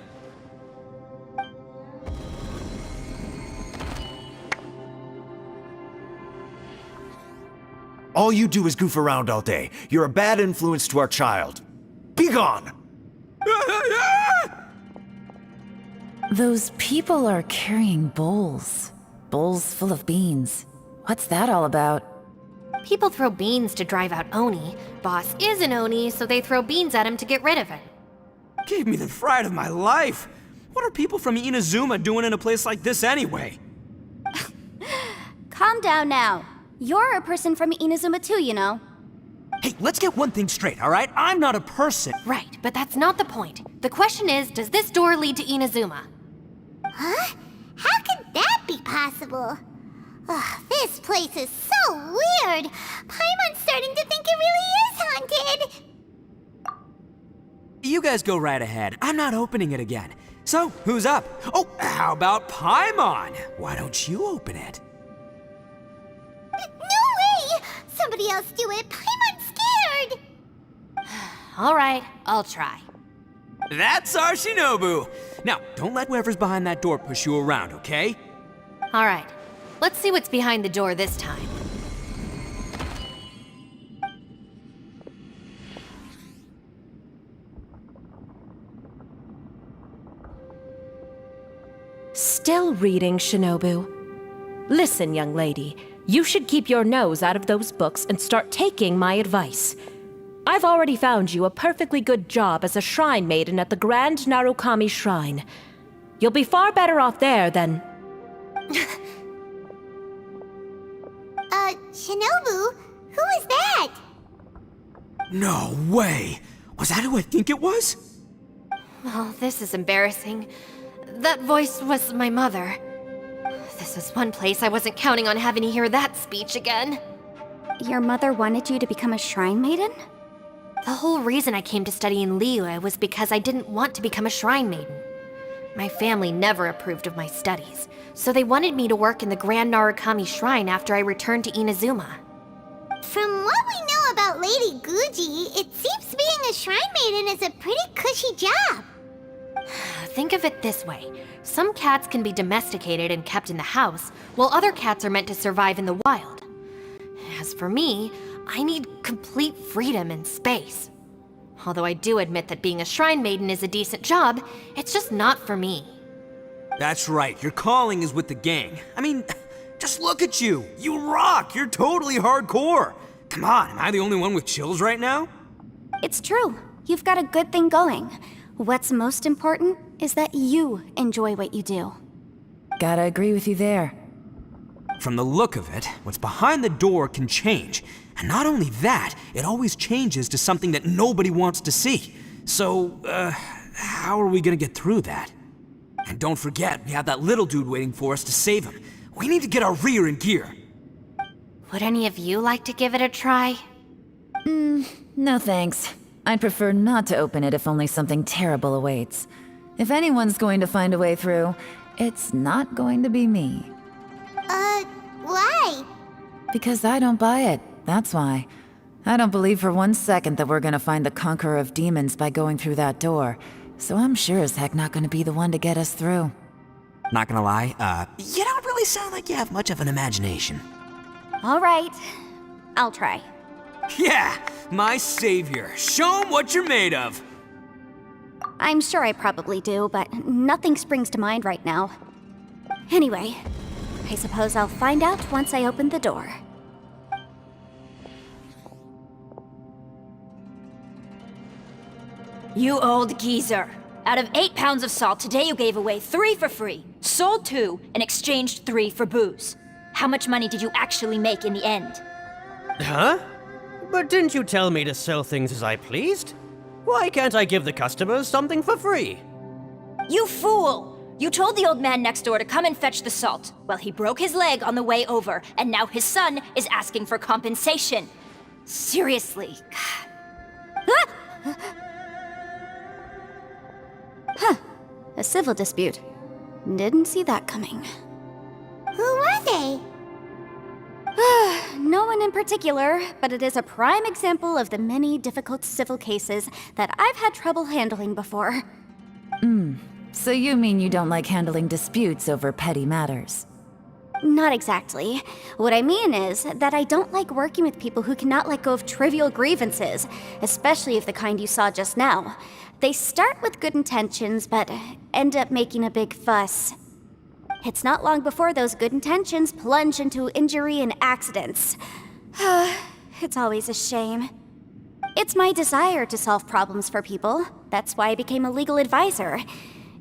All you do is goof around all day. You're a bad influence to our child. Be gone! Those people are carrying bowls. Bowls full of beans. What's that all about? People throw beans to drive out Oni. Boss is an Oni, so they throw beans at him to get rid of him. Gave me the fright of my life. What are people from Inazuma doing in a place like this anyway? Calm down now. You're a person from Inazuma too, you know. Hey, let's get one thing straight, all right? I'm not a person. Right, but that's not the point. The question is, does this door lead to Inazuma? Huh? How could that be possible? Ugh, this place is so weird. Paimon's starting to think it really is haunted. You guys go right ahead. I'm not opening it again. So, who's up? Oh, how about Paimon? Why don't you open it? No way! Somebody else do it. Paimon's scared. All right, I'll try. That's our Shinobu. Now, don't let whoever's behind that door push you around, okay? All right, let's see what's behind the door this time. still reading, Shinobu? Listen, young lady, you should keep your nose out of those books and start taking my advice. I've already found you a perfectly good job as a shrine maiden at the Grand Narukami Shrine. You'll be far better off there than... Shinobu? Who is that? No way! Was that who I think it was? Oh, this is embarrassing. That voice was my mother. This was one place I wasn't counting on having to hear that speech again. Your mother wanted you to become a shrine maiden? The whole reason I came to study in Liyue was because I didn't want to become a shrine maiden. My family never approved of my studies, so they wanted me to work in the Grand Narukami Shrine after I returned to Inazuma. From what we know about Lady Guji, it seems being a shrine maiden is a pretty cushy job. Think of it this way. Some cats can be domesticated and kept in the house, while other cats are meant to survive in the wild. As for me, I need complete freedom and space. Although I do admit that being a shrine maiden is a decent job, it's just not for me. That's right, your calling is with the gang. I mean, just look at you. You rock, you're totally hardcore. Come on, am I the only one with chills right now? It's true. You've got a good thing going. What's most important is that you enjoy what you do. Gotta agree with you there. From the look of it, what's behind the door can change. And not only that, it always changes to something that nobody wants to see. So, how are we gonna get through that? And don't forget, we have that little dude waiting for us to save him. We need to get our rear in gear. Would any of you like to give it a try? No thanks. I'd prefer not to open it if only something terrible awaits. If anyone's going to find a way through, it's not going to be me. Why? Because I don't buy it, that's why. I don't believe for one second that we're gonna find the Conqueror of Demons by going through that door, so I'm sure as heck not gonna be the one to get us through. Not gonna lie, you don't really sound like you have much of an imagination. All right, I'll try. Yeah, my savior. Show 'em what you're made of. I'm sure I probably do, but nothing springs to mind right now. Anyway, I suppose I'll find out once I open the door. You old geezer. Out of 8 pounds of salt, today you gave away 3 for free, sold 2, and exchanged 3 for booze. How much money did you actually make in the end? Huh? But didn't you tell me to sell things as I pleased? Why can't I give the customers something for free? You fool! You told the old man next door to come and fetch the salt. Well, he broke his leg on the way over, and now his son is asking for compensation. Seriously. A civil dispute. Didn't see that coming. Who were they? No one in particular, but it is a prime example of the many difficult civil cases that I've had trouble handling before. So you mean you don't like handling disputes over petty matters? Not exactly. What I mean is that I don't like working with people who cannot let go of trivial grievances, especially of the kind you saw just now. They start with good intentions, but end up making a big fuss. It's not long before those good intentions plunge into injury and accidents. It's always a shame. It's my desire to solve problems for people. That's why I became a legal advisor.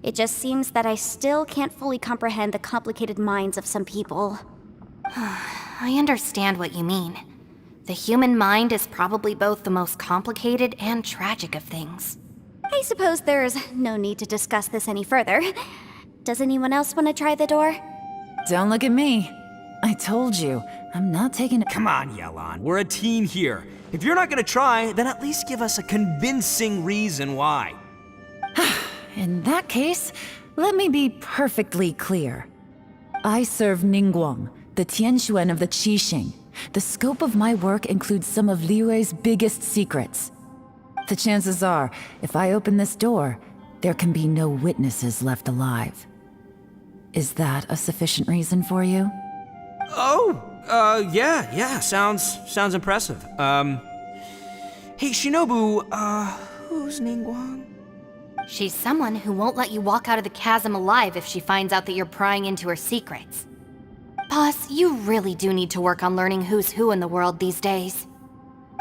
It just seems that I still can't fully comprehend the complicated minds of some people. I understand what you mean. The human mind is probably both the most complicated and tragic of things. I suppose there's no need to discuss this any further. Does anyone else want to try the door? Don't look at me. I told you, I'm not taking it. Come on, Yelan, we're a team here. If you're not gonna try, then at least give us a convincing reason why. In that case, let me be perfectly clear. I serve Ningguang, the Tianxuan of the Qixing. The scope of my work includes some of Liyue's biggest secrets. The chances are, if I open this door, there can be no witnesses left alive. Is that a sufficient reason for you? Yeah, sounds impressive. Hey, Shinobu, who's Ningguang? She's someone who won't let you walk out of the chasm alive if she finds out that you're prying into her secrets. Boss, you really do need to work on learning who's who in the world these days.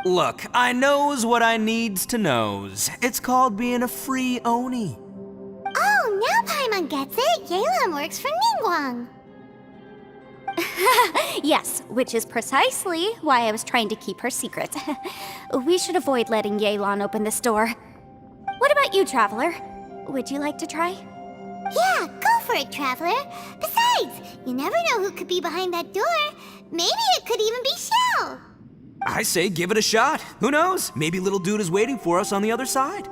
Look, I knows what I needs to knows. It's called being a free Oni. Oh, now Paimon gets it. Yelan works for Ningguang. Yes, which is precisely why I was trying to keep her secret. We should avoid letting Yelan open this door. What about you, Traveler? Would you like to try? Yeah, go for it, Traveler. Besides, you never know who could be behind that door. Maybe it could even be Shell. I say give it a shot. Who knows? Maybe little dude is waiting for us on the other side.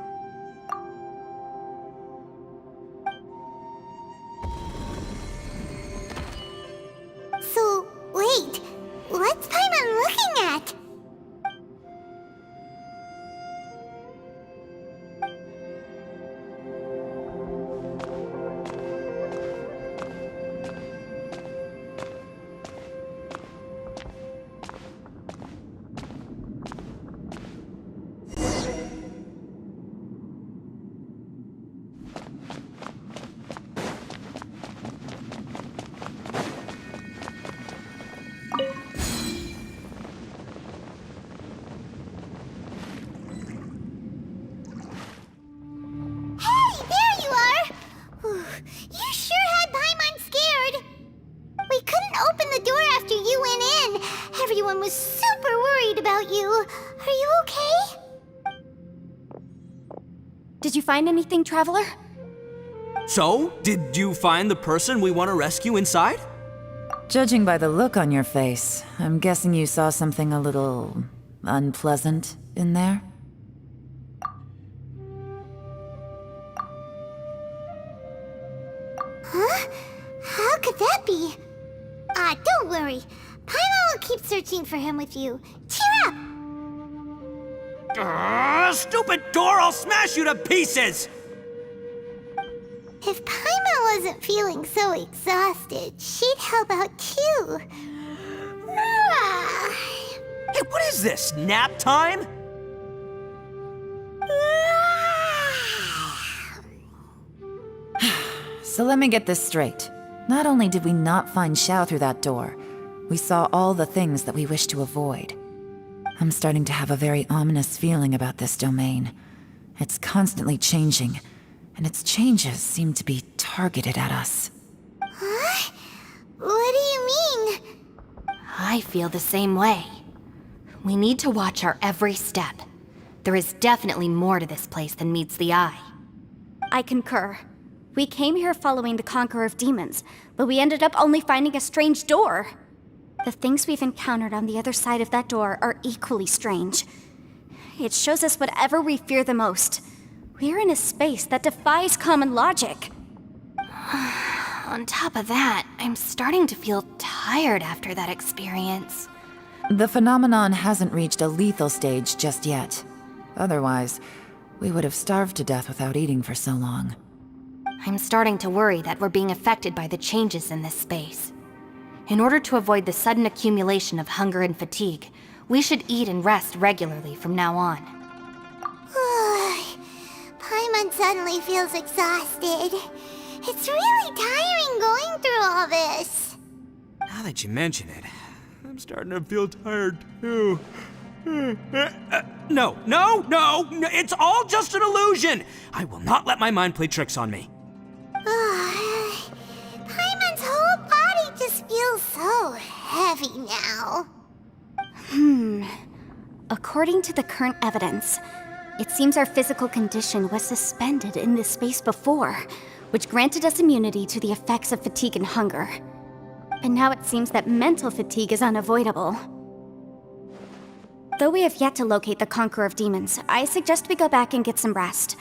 So, wait. What's Paimon looking at? Everyone was super worried about you. Are you okay? Did you find anything, Traveler? So, did you find the person we want to rescue inside? Judging by the look on your face, I'm guessing you saw something a little unpleasant in there? Huh? How could that be? Don't worry. Paimon will keep searching for him with you. Cheer up! Stupid door! I'll smash you to pieces! If Paimon wasn't feeling so exhausted, she'd help out too. Hey, what is this? Nap time? So let me get this straight. Not only did we not find Xiao through that door, we saw all the things that we wish to avoid. I'm starting to have a very ominous feeling about this domain. It's constantly changing, and its changes seem to be targeted at us. Huh? What do you mean? I feel the same way. We need to watch our every step. There is definitely more to this place than meets the eye. I concur. We came here following the Conqueror of Demons, but we ended up only finding a strange door. The things we've encountered on the other side of that door are equally strange. It shows us whatever we fear the most. We're in a space that defies common logic. On top of that, I'm starting to feel tired after that experience. The phenomenon hasn't reached a lethal stage just yet. Otherwise, we would have starved to death without eating for so long. I'm starting to worry that we're being affected by the changes in this space. In order to avoid the sudden accumulation of hunger and fatigue, we should eat and rest regularly from now on. Paimon suddenly feels exhausted. It's really tiring going through all this. Now that you mention it, I'm starting to feel tired too. No, it's all just an illusion! I will not let my mind play tricks on me. Paimon's whole body just feels so heavy now. According to the current evidence, it seems our physical condition was suspended in this space before, which granted us immunity to the effects of fatigue and hunger. But now it seems that mental fatigue is unavoidable. Though we have yet to locate the Conqueror of Demons, I suggest we go back and get some rest.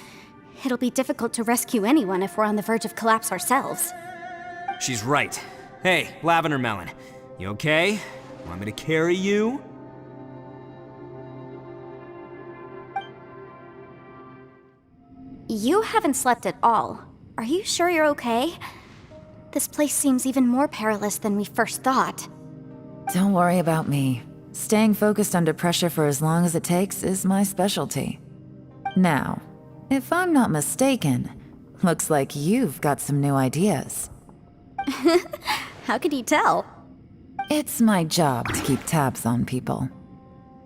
It'll be difficult to rescue anyone if we're on the verge of collapse ourselves. She's right. Hey, Lavender Melon, you okay? Want me to carry you? You haven't slept at all. Are you sure you're okay? This place seems even more perilous than we first thought. Don't worry about me. Staying focused under pressure for as long as it takes is my specialty. Now, If I'm not mistaken, looks like you've got some new ideas. How could you tell? It's my job to keep tabs on people.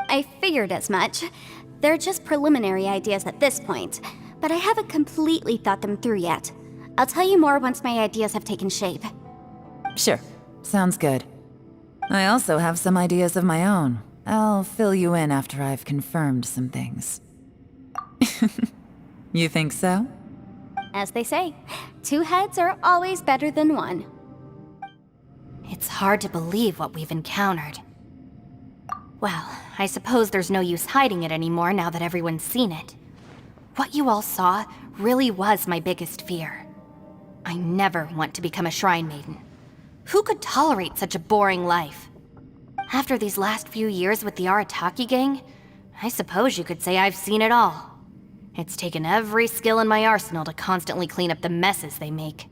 I figured as much. They're just preliminary ideas at this point, but I haven't completely thought them through yet. I'll tell you more once my ideas have taken shape. Sure, sounds good. I also have some ideas of my own. I'll fill you in after I've confirmed some things. You think so? As they say, 2 heads are always better than 1. It's hard to believe what we've encountered. Well, I suppose there's no use hiding it anymore now that everyone's seen it. What you all saw really was my biggest fear. I never want to become a Shrine Maiden. Who could tolerate such a boring life? After these last few years with the Arataki gang, I suppose you could say I've seen it all. It's taken every skill in my arsenal to constantly clean up the messes they make.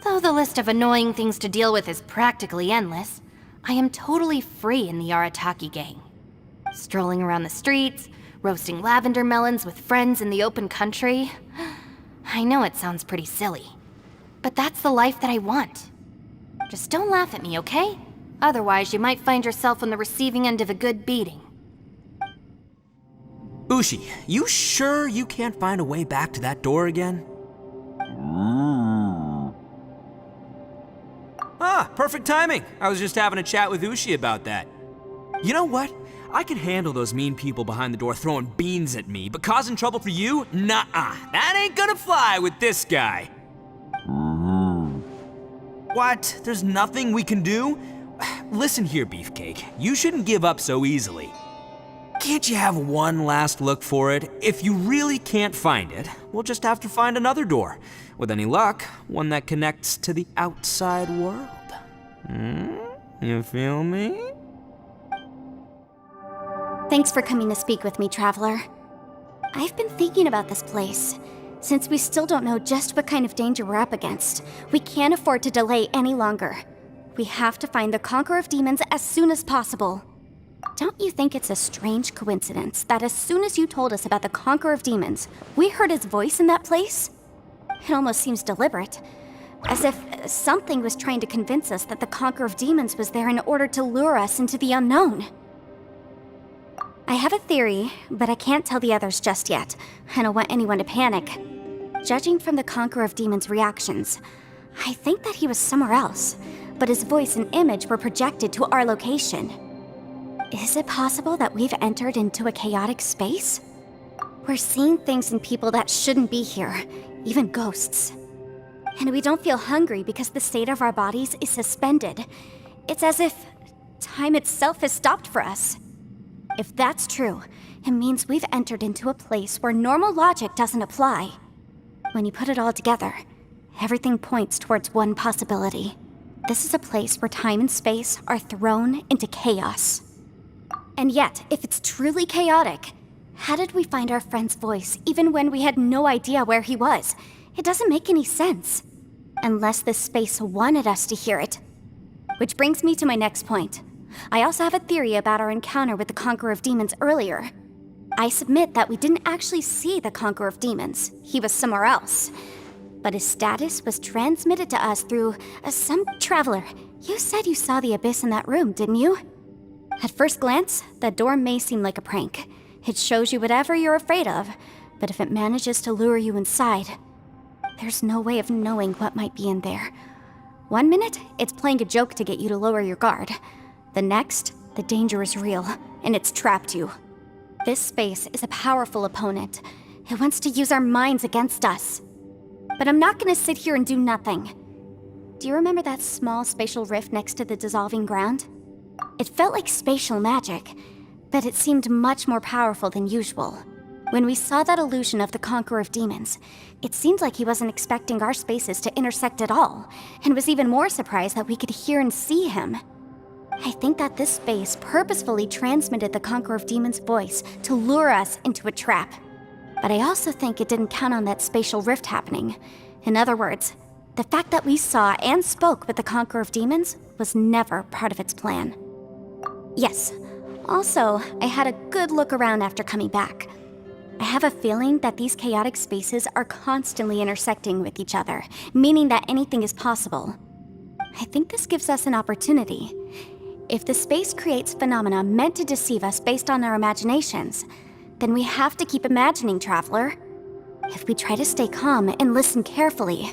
Though the list of annoying things to deal with is practically endless, I am totally free in the Arataki gang. Strolling around the streets, roasting lavender melons with friends in the open country. I know it sounds pretty silly, but that's the life that I want. Just don't laugh at me, okay? Otherwise, you might find yourself on the receiving end of a good beating. Ushi, you sure you can't find a way back to that door again? Ah, perfect timing. I was just having a chat with Ushi about that. You know what? I can handle those mean people behind the door throwing beans at me, but causing trouble for you? Nuh-uh. That ain't gonna fly with this guy. What? There's nothing we can do? Listen here, Beefcake. You shouldn't give up so easily. Can't you have one last look for it? If you really can't find it, we'll just have to find another door. With any luck, one that connects to the outside world. You feel me? Thanks for coming to speak with me, Traveler. I've been thinking about this place. Since we still don't know just what kind of danger we're up against, we can't afford to delay any longer. We have to find the Conqueror of Demons as soon as possible. Don't you think it's a strange coincidence that as soon as you told us about the Conqueror of Demons, we heard his voice in that place? It almost seems deliberate. As if something was trying to convince us that the Conqueror of Demons was there in order to lure us into the unknown. I have a theory, but I can't tell the others just yet. I don't want anyone to panic. Judging from the Conqueror of Demons' reactions, I think that he was somewhere else, but his voice and image were projected to our location. Is it possible that we've entered into a chaotic space? We're seeing things in people that shouldn't be here, even ghosts. And we don't feel hungry because the state of our bodies is suspended. It's as if time itself has stopped for us. If that's true, it means we've entered into a place where normal logic doesn't apply. When you put it all together, everything points towards one possibility. This is a place where time and space are thrown into chaos. And yet, if it's truly chaotic, how did we find our friend's voice even when we had no idea where he was? It doesn't make any sense. Unless this space wanted us to hear it. Which brings me to my next point. I also have a theory about our encounter with the Conqueror of Demons earlier. I submit that we didn't actually see the Conqueror of Demons. He was somewhere else. But his status was transmitted to us through some traveler. You said you saw the abyss in that room, didn't you? At first glance, that door may seem like a prank. It shows you whatever you're afraid of, but if it manages to lure you inside, there's no way of knowing what might be in there. One minute, it's playing a joke to get you to lower your guard. The next, the danger is real, and it's trapped you. This space is a powerful opponent. It wants to use our minds against us. But I'm not gonna sit here and do nothing. Do you remember that small spatial rift next to the dissolving ground? It felt like spatial magic, but it seemed much more powerful than usual. When we saw that illusion of the Conqueror of Demons, it seemed like he wasn't expecting our spaces to intersect at all, and was even more surprised that we could hear and see him. I think that this space purposefully transmitted the Conqueror of Demons' voice to lure us into a trap. But I also think it didn't count on that spatial rift happening. In other words, the fact that we saw and spoke with the Conqueror of Demons was never part of its plan. Yes. Also, I had a good look around after coming back. I have a feeling that these chaotic spaces are constantly intersecting with each other, meaning that anything is possible. I think this gives us an opportunity. If the space creates phenomena meant to deceive us based on our imaginations, then we have to keep imagining, Traveler. If we try to stay calm and listen carefully,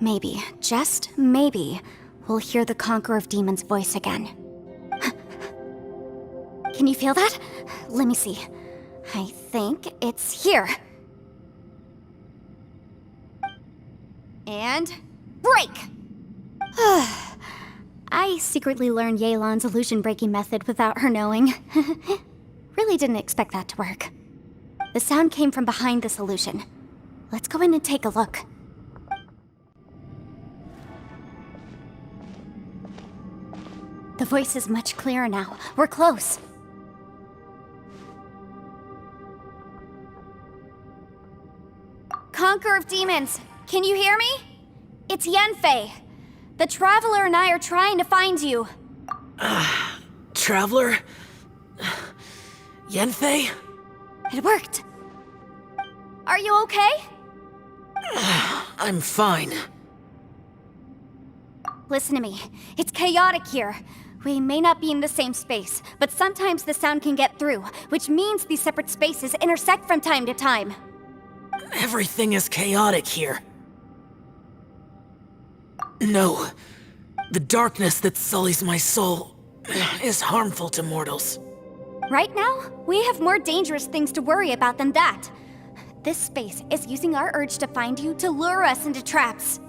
maybe, just maybe, we'll hear the Conqueror of Demons' voice again. Can you feel that? Let me see. I think it's here. And break! I secretly learned Yelan's illusion-breaking method without her knowing. Really didn't expect that to work. The sound came from behind this illusion. Let's go in and take a look. The voice is much clearer now. We're close. Conqueror of Demons, can you hear me? It's Yenfei. The Traveler and I are trying to find you. Traveler? Yenfei? It worked. Are you okay? I'm fine. Listen to me. It's chaotic here. We may not be in the same space, but sometimes the sound can get through, which means these separate spaces intersect from time to time. Everything is chaotic here. No. The darkness that sullies my soul is harmful to mortals. Right now, we have more dangerous things to worry about than that. This space is using our urge to find you to lure us into traps.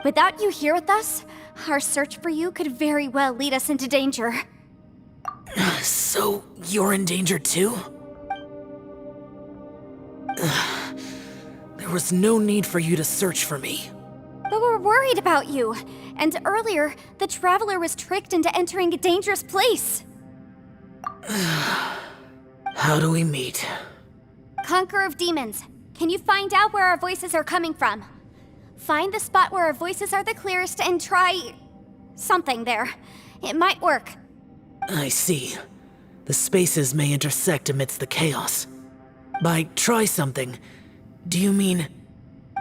Without you here with us, our search for you could very well lead us into danger. So, you're in danger too? There was no need for you to search for me. But we're worried about you. And earlier, the Traveler was tricked into entering a dangerous place. How do we meet? Conqueror of Demons, can you find out where our voices are coming from? Find the spot where our voices are the clearest and try... something there. It might work. I see. The spaces may intersect amidst the chaos. By try something, do you mean...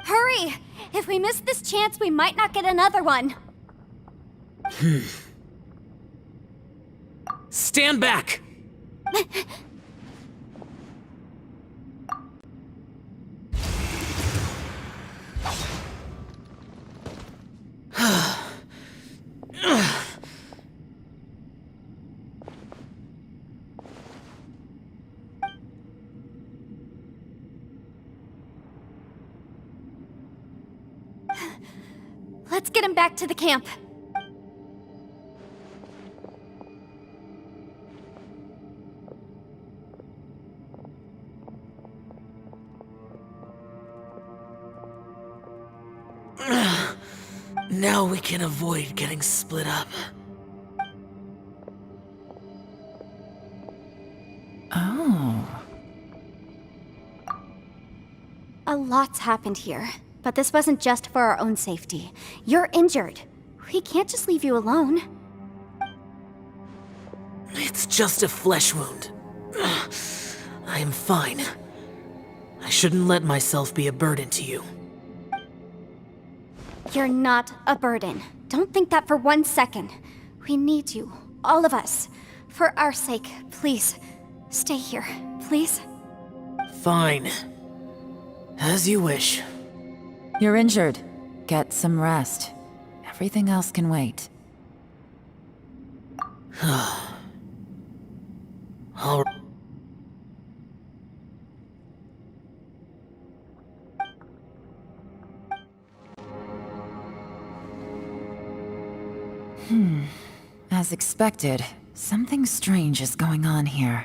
Hurry! If we miss this chance, we might not get another one. Stand back! Let's get him back to the camp. Now we can avoid getting split up. Oh. A lot's happened here, but this wasn't just for our own safety. You're injured. We can't just leave you alone. It's just a flesh wound. I am fine. I shouldn't let myself be a burden to you. You're not a burden. Don't think that for 1 second. We need you, all of us. For our sake, please, stay here, please. Fine. As you wish. You're injured. Get some rest. Everything else can wait. All As expected, something strange is going on here.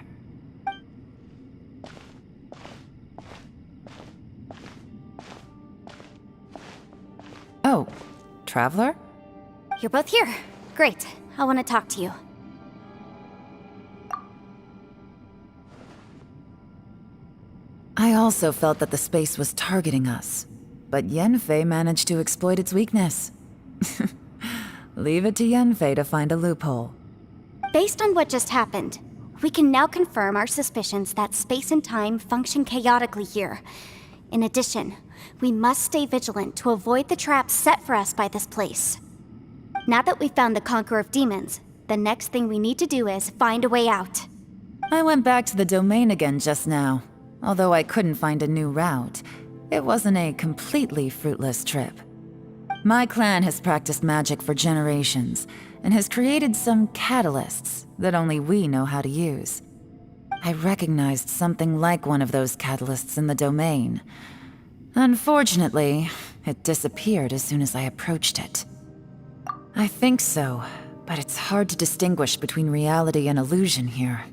Oh, Traveler? You're both here. Great. I want to talk to you. I also felt that the space was targeting us, but Yenfei managed to exploit its weakness. Leave it to Yenfei to find a loophole. Based on what just happened, We can now confirm our suspicions that space and time function chaotically here. In addition, we must stay vigilant to avoid the traps set for us by this place. Now that we've found the Conqueror of Demons, the next thing we need to do is find a way out. I went back to the domain again just now. Although I couldn't find a new route, it wasn't a completely fruitless trip. My clan has practiced magic for generations, and has created some catalysts that only we know how to use. I recognized something like one of those catalysts in the domain. Unfortunately, it disappeared as soon as I approached it. I think so, but it's hard to distinguish between reality and illusion here.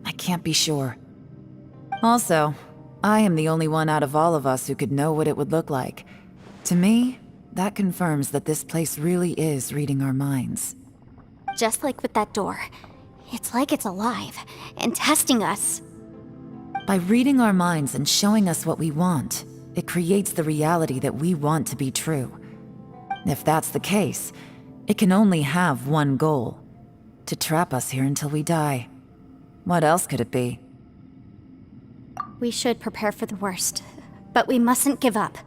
I can't be sure. Also, I am the only one out of all of us who could know what it would look like. To me, that confirms that this place really is reading our minds. Just like with that door. It's like it's alive, and testing us. By reading our minds and showing us what we want, it creates the reality that we want to be true. If that's the case, it can only have one goal: to trap us here until we die. What else could it be? We should prepare for the worst, but we mustn't give up.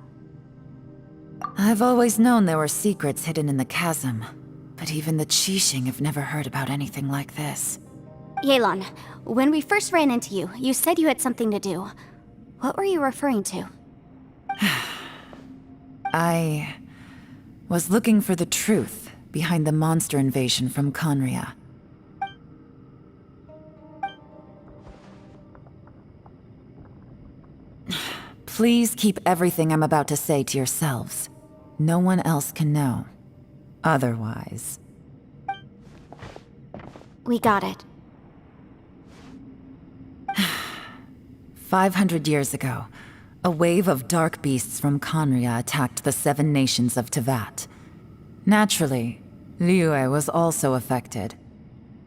I've always known there were secrets hidden in the chasm, but even the Qixing have never heard about anything like this. Yelan, when we first ran into you, you said you had something to do. What were you referring to? I was looking for the truth behind the monster invasion from Conria. Please keep everything I'm about to say to yourselves. No one else can know. Otherwise... We got it. 500 years ago, a wave of dark beasts from Conria attacked the 7 nations of Tevat. Naturally, Liyue was also affected.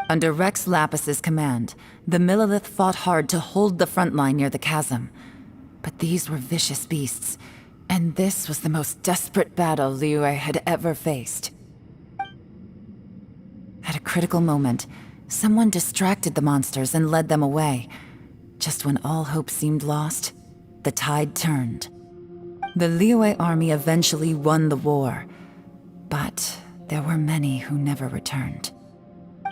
Under Rex Lapis's command, the Millelith fought hard to hold the front line near the chasm. But these were vicious beasts, and this was the most desperate battle Liyue had ever faced. At a critical moment, someone distracted the monsters and led them away. Just when all hope seemed lost, the tide turned. The Liyue army eventually won the war, but there were many who never returned.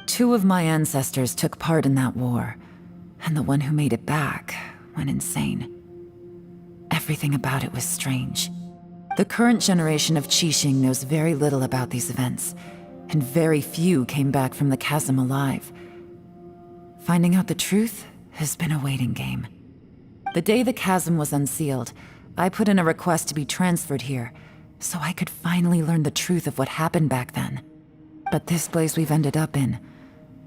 2 of my ancestors took part in that war, and the one who made it back went insane. Everything about it was strange. The current generation of Qixing knows very little about these events, and very few came back from the chasm alive. Finding out the truth has been a waiting game. The day the chasm was unsealed, I put in a request to be transferred here, so I could finally learn the truth of what happened back then. But this place we've ended up in,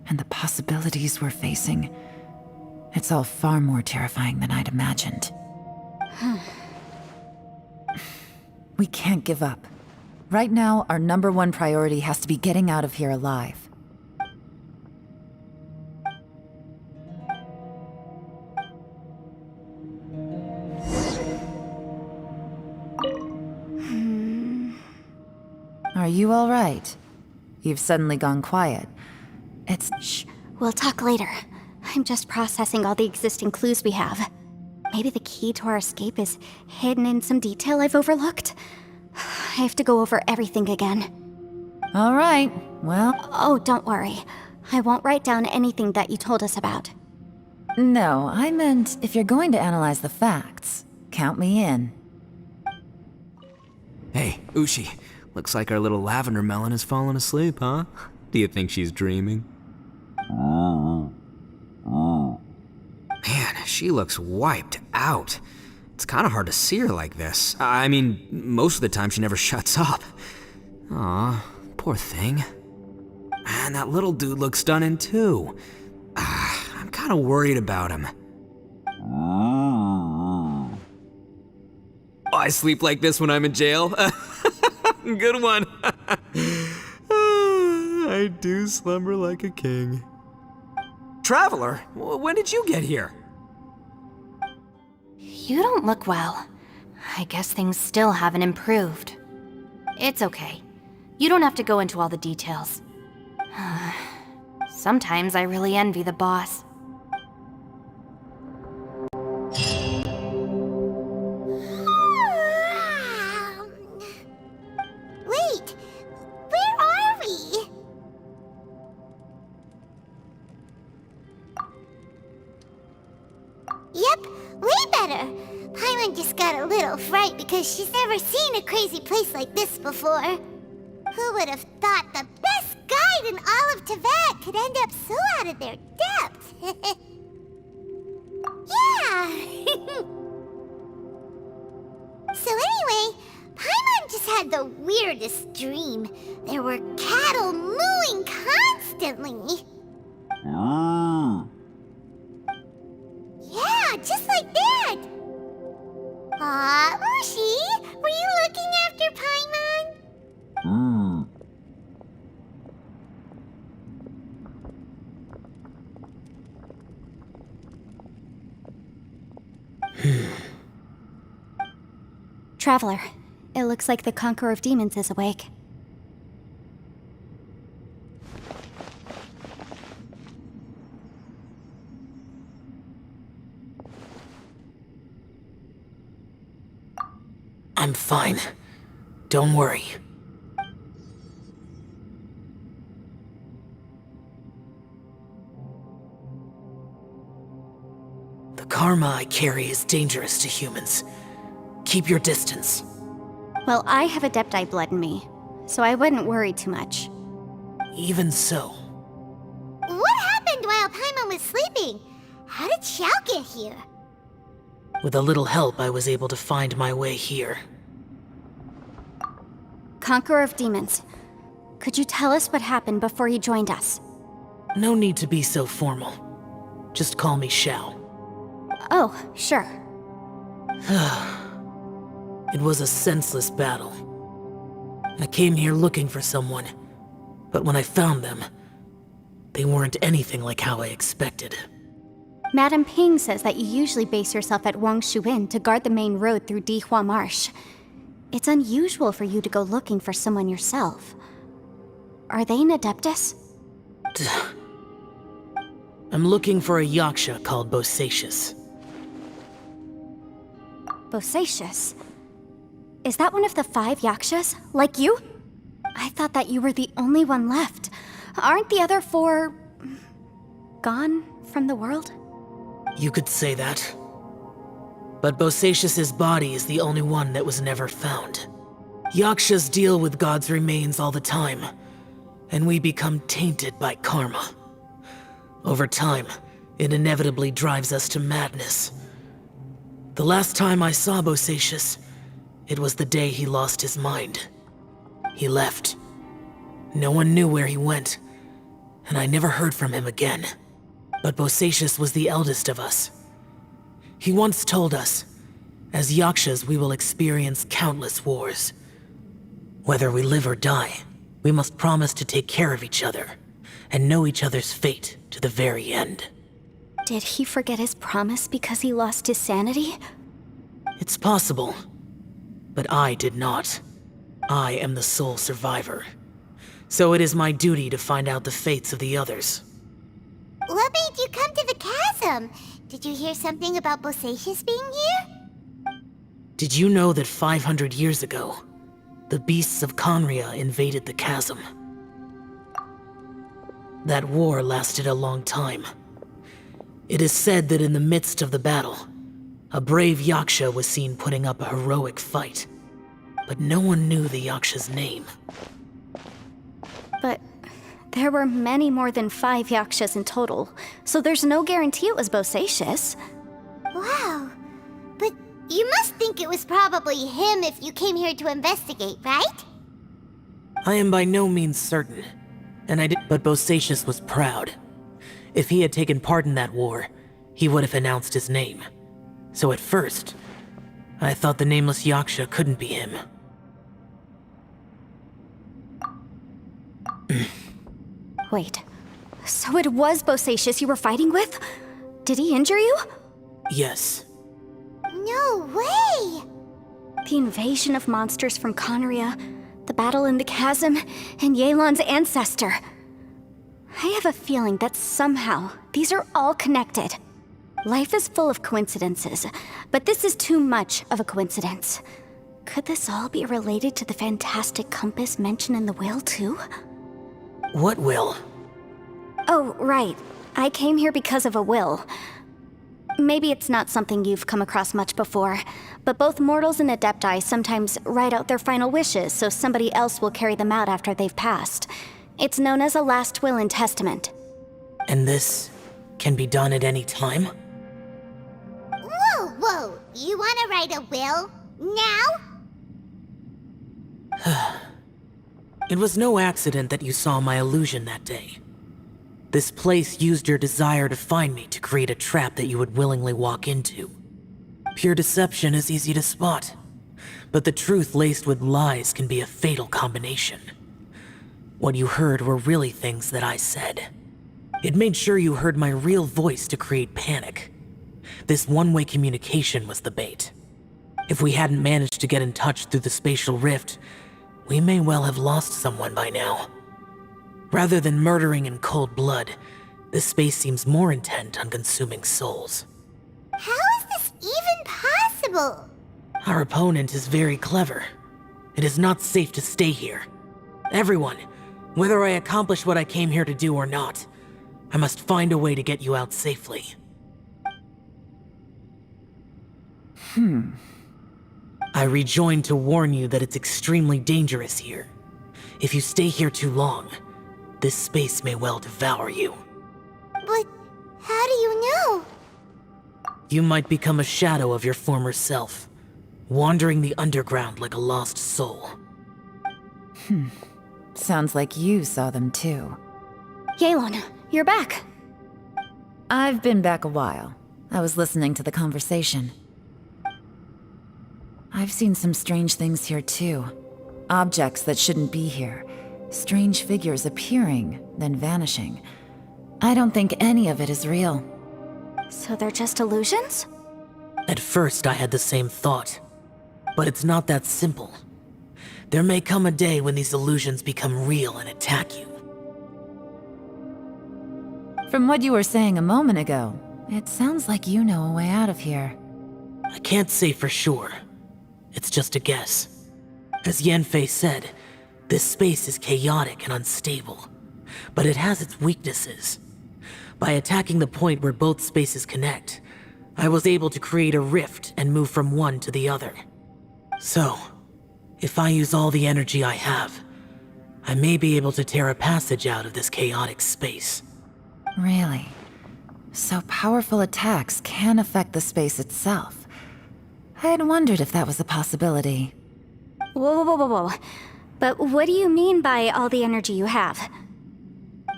and the possibilities we're facing, it's all far more terrifying than I'd imagined. We can't give up. Right now, our #1 priority has to be getting out of here alive. Are you all right? You've suddenly gone quiet. Shh, we'll talk later. I'm just processing all the existing clues we have. Maybe the key to our escape is hidden in some detail I've overlooked. I have to go over everything again. All right, well... Oh, don't worry. I won't write down anything that you told us about. No, I meant if you're going to analyze the facts, count me in. Hey, Ushi. Looks like our little lavender melon has fallen asleep, huh? Do you think she's dreaming? Man, she looks wiped out. It's kind of hard to see her like this. I mean, most of the time she never shuts up. Aw, poor thing. Man, that little dude looks stunning too. I'm kind of worried about him. I sleep like this when I'm in jail. Good one. I do slumber like a king. Traveler, when did you get here? You don't look well. I guess things still haven't improved. It's okay. You don't have to go into all the details. Sometimes I really envy the boss. there. Paimon just got a little fright because she's never seen a crazy place like this before. Who would have thought the best guide in all of Teyvat could end up so out of their depth? Yeah! So anyway, Paimon just had the weirdest dream. There were cattle mooing constantly. Yeah, just like that! Aw, Ushi, were you looking after Paimon? Traveler, it looks like the Conqueror of Demons is awake. I'm fine. Don't worry. The karma I carry is dangerous to humans. Keep your distance. Well, I have Adepti blood in me, so I wouldn't worry too much. Even so, What happened while Paimon was sleeping? How did Xiao get here? with a little help, I was able to find my way here. Conqueror of Demons, could you tell us what happened before you joined us? No need to be so formal. Just call me Xiao. Oh, sure. It was a senseless battle. I came here looking for someone, but when I found them, they weren't anything like how I expected. Madame Ping says that you usually base yourself at Wangshu Inn to guard the main road through Dihua Marsh. It's unusual for you to go looking for someone yourself. Are they an Adeptus? I'm looking for a Yaksha called Bosacius. Bosacius? Is that one of the 5 Yakshas, like you? I thought that you were the only one left. Aren't the other 4... gone from the world? You could say that. But Bosacius's body is the only one that was never found. Yakshas deal with God's remains all the time, and we become tainted by karma. Over time, it inevitably drives us to madness. The last time I saw Bosacius, it was the day he lost his mind. He left. No one knew where he went, and I never heard from him again. But Bosacius was the eldest of us. He once told us, as Yakshas we will experience countless wars. Whether we live or die, we must promise to take care of each other, and know each other's fate to the very end. Did he forget his promise because he lost his sanity? It's possible, but I did not. I am the sole survivor. So it is my duty to find out the fates of the others. What made you come to the chasm? Did you hear something about Bosacius being here? Did you know that 500 years ago, the beasts of Conria invaded the chasm? That war lasted a long time. It is said that in the midst of the battle, a brave Yaksha was seen putting up a heroic fight. But no one knew the Yaksha's name. But there were many more than 5 Yakshas in total, so there's no guarantee it was Bosacius. Wow. But you must think it was probably him if you came here to investigate, right? I am by no means certain, but Bosacius was proud. If he had taken part in that war, he would have announced his name. So at first, I thought the nameless Yaksha couldn't be him. Wait, so it was Bosacius you were fighting with? Did he injure you? Yes. No way! The invasion of monsters from Conria, the battle in the chasm, and Yelan's ancestor. I have a feeling that somehow these are all connected. Life is full of coincidences, but this is too much of a coincidence. Could this all be related to the fantastic compass mentioned in the will, too? What will? Oh, right. I came here because of a will. Maybe it's not something you've come across much before, but both mortals and adepti sometimes write out their final wishes so somebody else will carry them out after they've passed. It's known as a last will and testament. And this can be done at any time? Whoa, whoa! You wanna write a will? Now? It was no accident that you saw my illusion that day. This place used your desire to find me to create a trap that you would willingly walk into. Pure deception is easy to spot, but the truth laced with lies can be a fatal combination. What you heard were really things that I said. It made sure you heard my real voice to create panic. This one-way communication was the bait. If we hadn't managed to get in touch through the spatial rift, we may well have lost someone by now. Rather than murdering in cold blood, this space seems more intent on consuming souls. How is this even possible? Our opponent is very clever. It is not safe to stay here. Everyone, whether I accomplish what I came here to do or not, I must find a way to get you out safely. I rejoined to warn you that it's extremely dangerous here. If you stay here too long, this space may well devour you. But how do you know? You might become a shadow of your former self, wandering the underground like a lost soul. Sounds like you saw them too. Yelan, you're back. I've been back a while. I was listening to the conversation. I've seen some strange things here too. Objects that shouldn't be here. Strange figures appearing, then vanishing. I don't think any of it is real. So they're just illusions? At first, I had the same thought. But it's not that simple. There may come a day when these illusions become real and attack you. From what you were saying a moment ago, it sounds like you know a way out of here. I can't say for sure. It's just a guess. As Yanfei said, this space is chaotic and unstable, but it has its weaknesses. By attacking the point where both spaces connect, I was able to create a rift and move from one to the other. So, if I use all the energy I have, I may be able to tear a passage out of this chaotic space. Really? So powerful attacks can affect the space itself. I had wondered if that was a possibility. Whoa, whoa, whoa, whoa. But what do you mean by all the energy you have?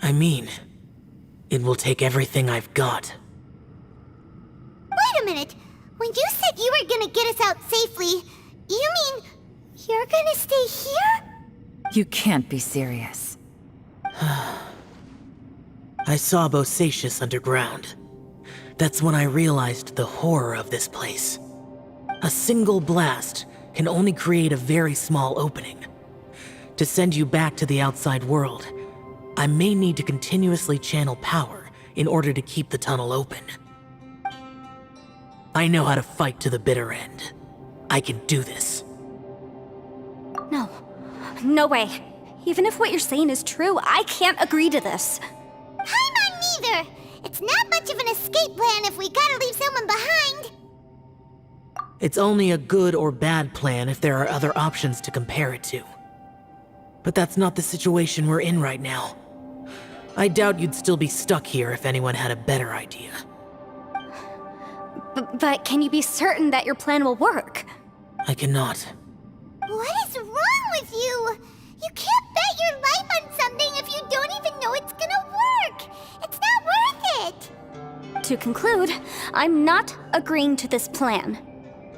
I mean, it will take everything I've got. Wait a minute. When you said you were gonna get us out safely, you mean you're gonna stay here? You can't be serious. I saw Bosacius underground. That's when I realized the horror of this place. A single blast can only create a very small opening. To send you back to the outside world, I may need to continuously channel power in order to keep the tunnel open. I know how to fight to the bitter end. I can do this. No. No way. Even if what you're saying is true, I can't agree to this. I'm neither. It's not much of an escape plan if we gotta leave someone behind. It's only a good or bad plan if there are other options to compare it to. But that's not the situation we're in right now. I doubt you'd still be stuck here if anyone had a better idea. But can you be certain that your plan will work? I cannot. What is wrong with you? You can't bet your life on something if you don't even know it's gonna work. It's not worth it. To conclude, I'm not agreeing to this plan.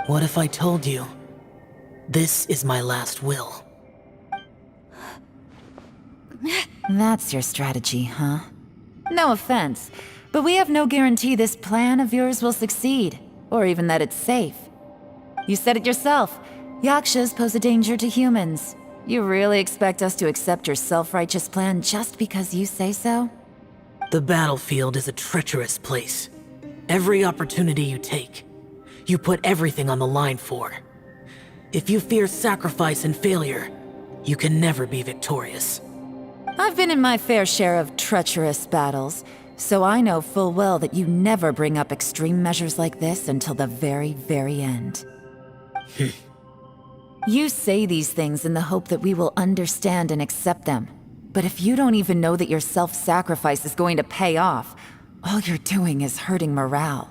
What if I told you, this is my last will? That's your strategy, huh? No offense, but we have no guarantee this plan of yours will succeed, or even that it's safe. You said it yourself. Yakshas pose a danger to humans. You really expect us to accept your self-righteous plan just because you say so? The battlefield is a treacherous place. Every opportunity you take, you put everything on the line for. If you fear sacrifice and failure, you can never be victorious. I've been in my fair share of treacherous battles, So I know full well that you never bring up extreme measures like this until the very, very end. You say these things in the hope that we will understand and accept them. But if you don't even know that your self-sacrifice is going to pay off, all you're doing is hurting morale.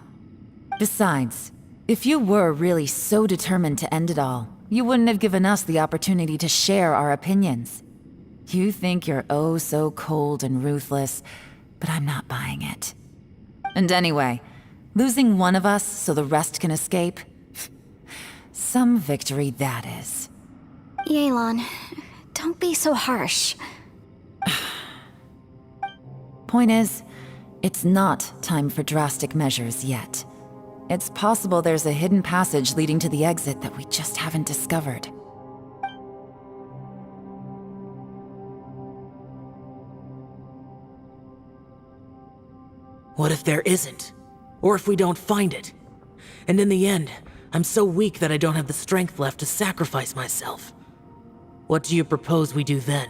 Besides, if you were really so determined to end it all, you wouldn't have given us the opportunity to share our opinions. You think you're oh so cold and ruthless, but I'm not buying it. And anyway, losing one of us so the rest can escape? Some victory that is. Yelan, don't be so harsh. Point is, it's not time for drastic measures yet. It's possible there's a hidden passage leading to the exit that we just haven't discovered. What if there isn't? Or if we don't find it? And in the end, I'm so weak that I don't have the strength left to sacrifice myself. What do you propose we do then?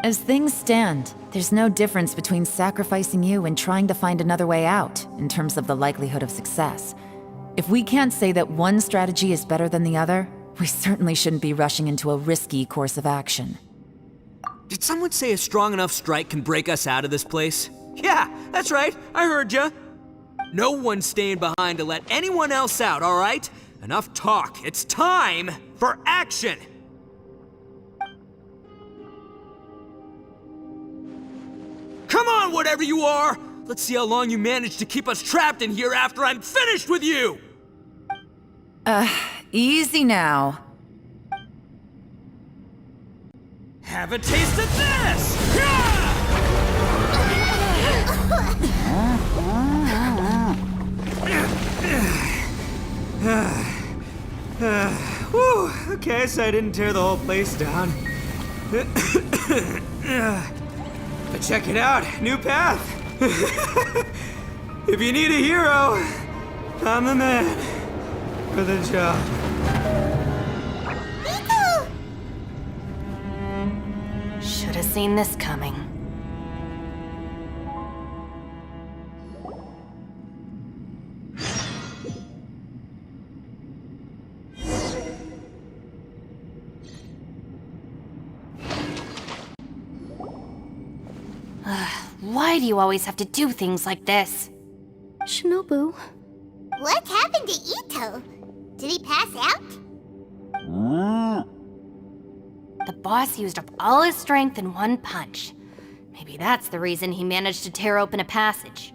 As things stand, there's no difference between sacrificing you and trying to find another way out, in terms of the likelihood of success. If we can't say that one strategy is better than the other, we certainly shouldn't be rushing into a risky course of action. Did someone say a strong enough strike can break us out of this place? Yeah, that's right, I heard ya. No one's staying behind to let anyone else out, all right? Enough talk, it's time for action! Come on, whatever you are! Let's see how long you manage to keep us trapped in here after I'm finished with you! Easy now. Have a taste of this! Yeah! Whew, okay, so I didn't tear the whole place down. But check it out, new path. If you need a hero, I'm the man for the job. Should have seen this coming. Why do you always have to do things like this? Shinobu, What happened to Ito? Did he pass out? The boss used up all his strength in one punch. Maybe that's the reason he managed to tear open a passage.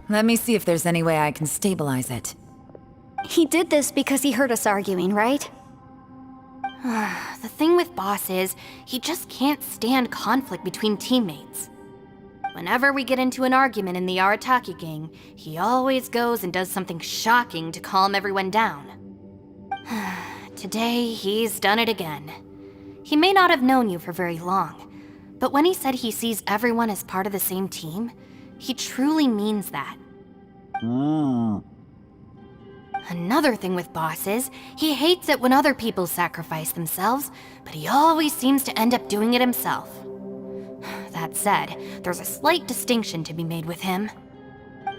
Let me see if there's any way I can stabilize it. he did this because he heard us arguing, right? The thing with Boss is, he just can't stand conflict between teammates. Whenever we get into an argument in the Arataki gang, he always goes and does something shocking to calm everyone down. Today, he's done it again. He may not have known you for very long, but when he said he sees everyone as part of the same team, he truly means that. Another thing with Boss is, he hates it when other people sacrifice themselves, but he always seems to end up doing it himself. That said, there's a slight distinction to be made with him.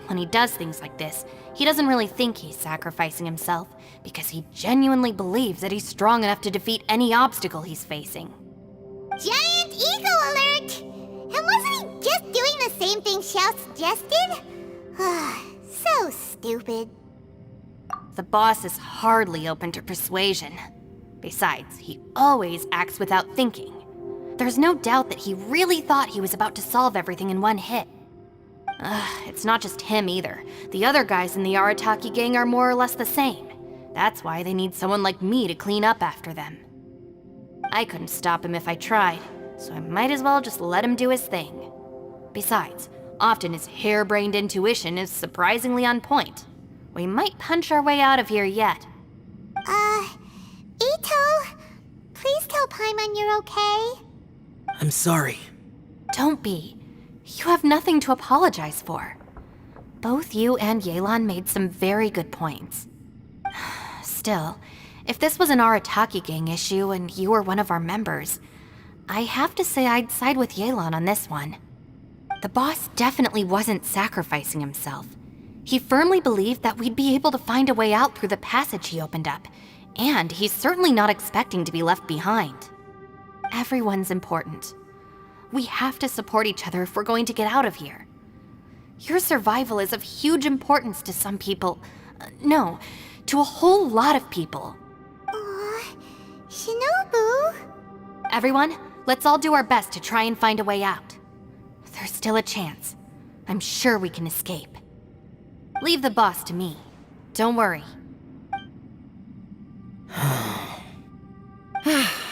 When he does things like this, he doesn't really think he's sacrificing himself, because he genuinely believes that he's strong enough to defeat any obstacle he's facing. Giant ego alert! And wasn't he just doing the same thing Xiao suggested? So stupid. The boss is hardly open to persuasion. Besides, he always acts without thinking. There's no doubt that he really thought he was about to solve everything in one hit. It's not just him either. The other guys in the Arataki gang are more or less the same. That's why they need someone like me to clean up after them. I couldn't stop him if I tried, so I might as well just let him do his thing. Besides, often his harebrained intuition is surprisingly on point. We might punch our way out of here yet. Ito, please tell Paimon you're okay. I'm sorry. Don't be. You have nothing to apologize for. Both you and Yelan made some very good points. Still, if this was an Arataki gang issue and you were one of our members, I have to say I'd side with Yelan on this one. The boss definitely wasn't sacrificing himself. He firmly believed that we'd be able to find a way out through the passage he opened up, and he's certainly not expecting to be left behind. Everyone's important. We have to support each other if we're going to get out of here. Your survival is of huge importance to some people. No, to a whole lot of people. Aw, Shinobu. Everyone, let's all do our best to try and find a way out. There's still a chance. I'm sure we can escape. Leave the boss to me. Don't worry.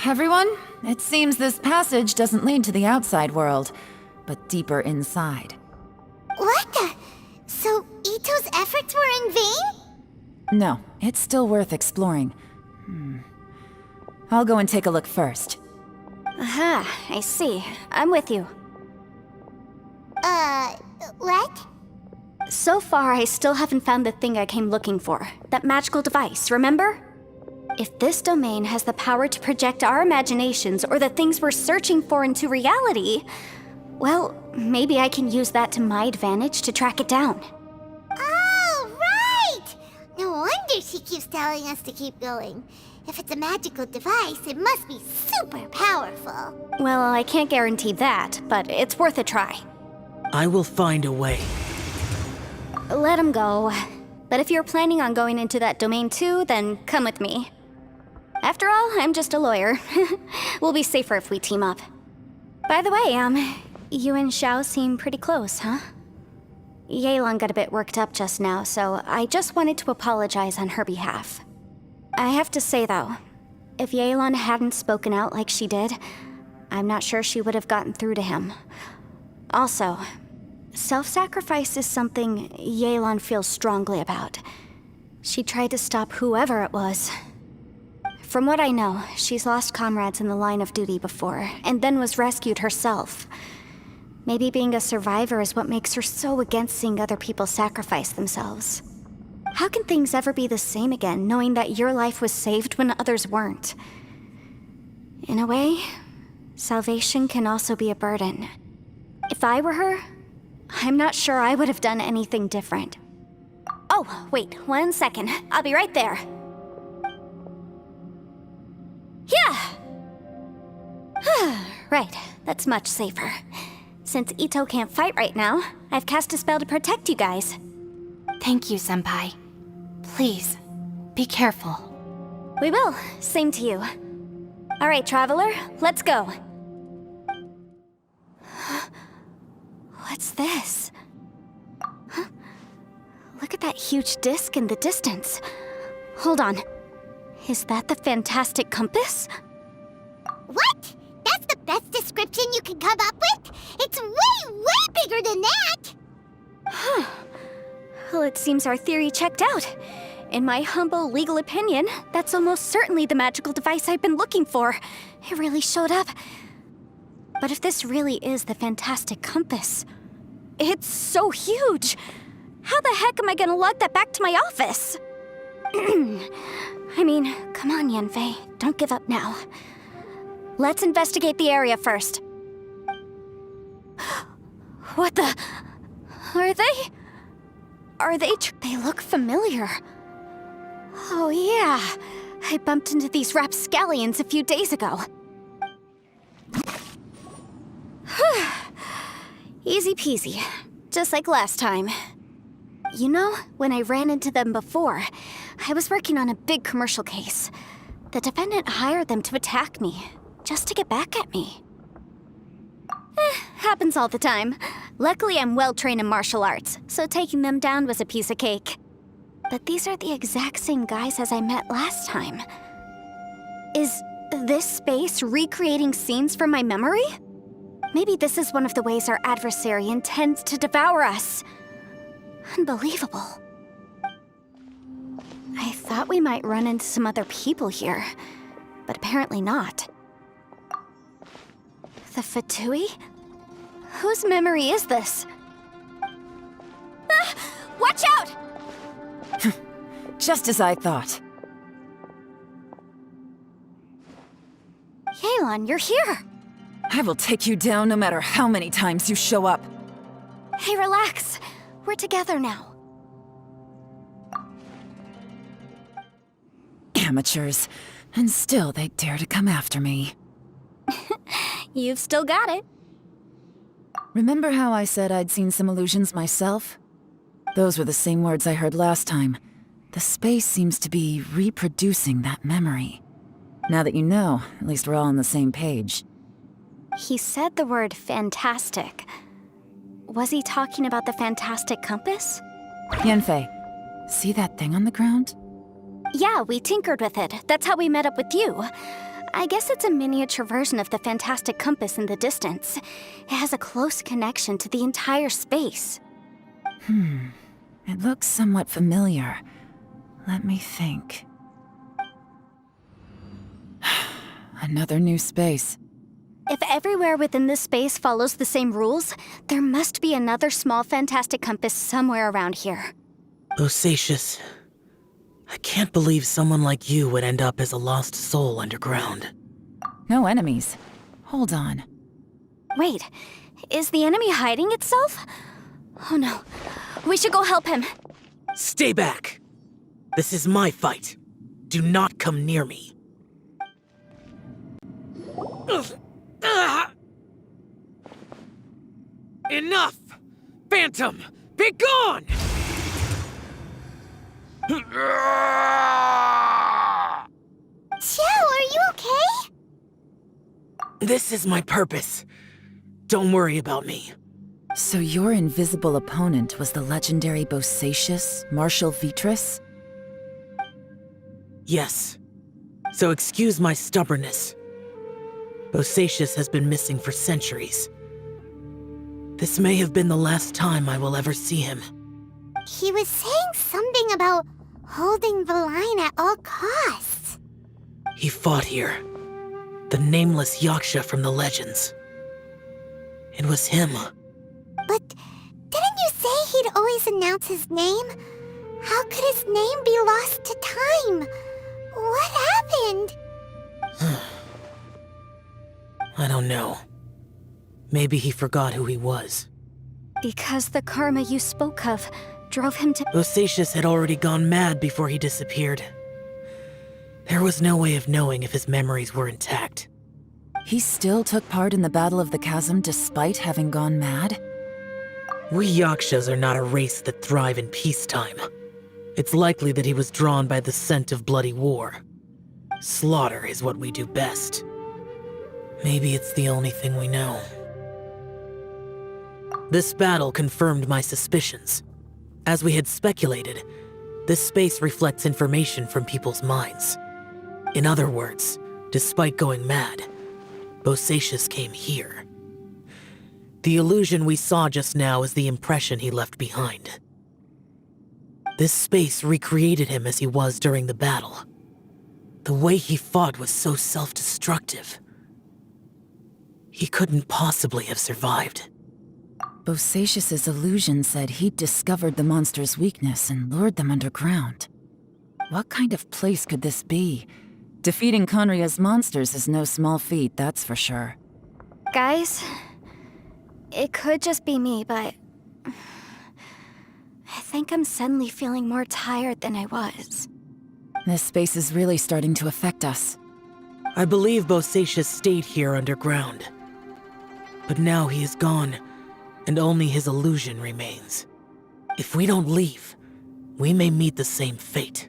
Everyone, it seems this passage doesn't lead to the outside world, but deeper inside. What the? So Ito's efforts were in vain? No, it's still worth exploring. I'll go and take a look first. Aha, I see. I'm with you. What? So far, I still haven't found the thing I came looking for. That magical device, remember? If this domain has the power to project our imaginations or the things we're searching for into reality, well, maybe I can use that to my advantage to track it down. Oh, right! No wonder she keeps telling us to keep going. If it's a magical device, it must be super powerful. Well, I can't guarantee that, but it's worth a try. I will find a way. Let him go. But if you're planning on going into that domain too, then come with me. After all, I'm just a lawyer. We'll be safer if we team up. By the way, you and Xiao seem pretty close, huh? Yelan got a bit worked up just now, so I just wanted to apologize on her behalf. I have to say though, if Yelan hadn't spoken out like she did, I'm not sure she would have gotten through to him. Also, self-sacrifice is something Yelan feels strongly about. She tried to stop whoever it was. From what I know, she's lost comrades in the line of duty before, and then was rescued herself. Maybe being a survivor is what makes her so against seeing other people sacrifice themselves. How can things ever be the same again, knowing that your life was saved when others weren't? In a way, salvation can also be a burden. If I were her, I'm not sure I would have done anything different. Oh, wait, 1 second. I'll be right there. Yeah! Right, that's much safer. Since Ito can't fight right now, I've cast a spell to protect you guys. Thank you, Senpai. Please, be careful. We will. Same to you. All right, Traveler, let's go. What's this? Huh? Look at that huge disc in the distance. Hold on. Is that the fantastic compass? What? That's the best description you can come up with? It's way, way bigger than that! Huh. Well, it seems our theory checked out. In my humble legal opinion, that's almost certainly the magical device I've been looking for. It really showed up. But if this really is the fantastic compass, it's so huge! How the heck am I gonna lug that back to my office? I mean, come on, Yanfei. Don't give up now. Let's investigate the area first. What the... Are they... They look familiar. Oh yeah, I bumped into these rapscallions a few days ago. Easy peasy, just like last time. You know, when I ran into them before, I was working on a big commercial case. The defendant hired them to attack me, just to get back at me. Happens all the time. Luckily, I'm well-trained in martial arts, so taking them down was a piece of cake. But these are the exact same guys as I met last time. Is this space recreating scenes from my memory? Maybe this is one of the ways our adversary intends to devour us. Unbelievable. I thought we might run into some other people here, but apparently not. The Fatui? Whose memory is this? Ah! Watch out! Just as I thought. Yelan, you're here! I will take you down no matter how many times you show up. Hey, relax. We're together now. Amateurs. And still they dare to come after me. You've still got it. Remember how I said I'd seen some illusions myself? Those were the same words I heard last time. The space seems to be reproducing that memory. Now that you know, at least we're all on the same page. He said the word fantastic. Was he talking about the fantastic compass? Yanfei, see that thing on the ground? Yeah, we tinkered with it. That's how we met up with you. I guess it's a miniature version of the fantastic compass in the distance. It has a close connection to the entire space. It looks somewhat familiar. Let me think. Another new space. If everywhere within this space follows the same rules, there must be another small fantastic compass somewhere around here. Bosacius, I can't believe someone like you would end up as a lost soul underground. No enemies. Hold on. Wait, is the enemy hiding itself? Oh no, we should go help him. Stay back! This is my fight. Do not come near me. Enough! Phantom, be gone! Joe, are you okay? This is my purpose. Don't worry about me. So your invisible opponent was the legendary Bosacius, Marshal Vitris? Yes. So excuse my stubbornness. Bosacius has been missing for centuries. This may have been the last time I will ever see him. He was saying something about holding the line at all costs. He fought here. The nameless Yaksha from the legends. It was him. But didn't you say he'd always announce his name? How could his name be lost to time? What happened? I don't know. Maybe he forgot who he was. Because the karma you spoke of drove him to... Bosacius had already gone mad before he disappeared. There was no way of knowing if his memories were intact. He still took part in the Battle of the Chasm despite having gone mad? We Yakshas are not a race that thrive in peacetime. It's likely that he was drawn by the scent of bloody war. Slaughter is what we do best. Maybe it's the only thing we know. This battle confirmed my suspicions. As we had speculated, this space reflects information from people's minds. In other words, despite going mad, Bosacius came here. The illusion we saw just now is the impression he left behind. This space recreated him as he was during the battle. The way he fought was so self-destructive. He couldn't possibly have survived. Bosacius's illusion said he'd discovered the monster's weakness and lured them underground. What kind of place could this be? Defeating Conria's monsters is no small feat, that's for sure. Guys, it could just be me, but... I think I'm suddenly feeling more tired than I was. This space is really starting to affect us. I believe Bosacius stayed here underground. But now he is gone, and only his illusion remains. If we don't leave, we may meet the same fate.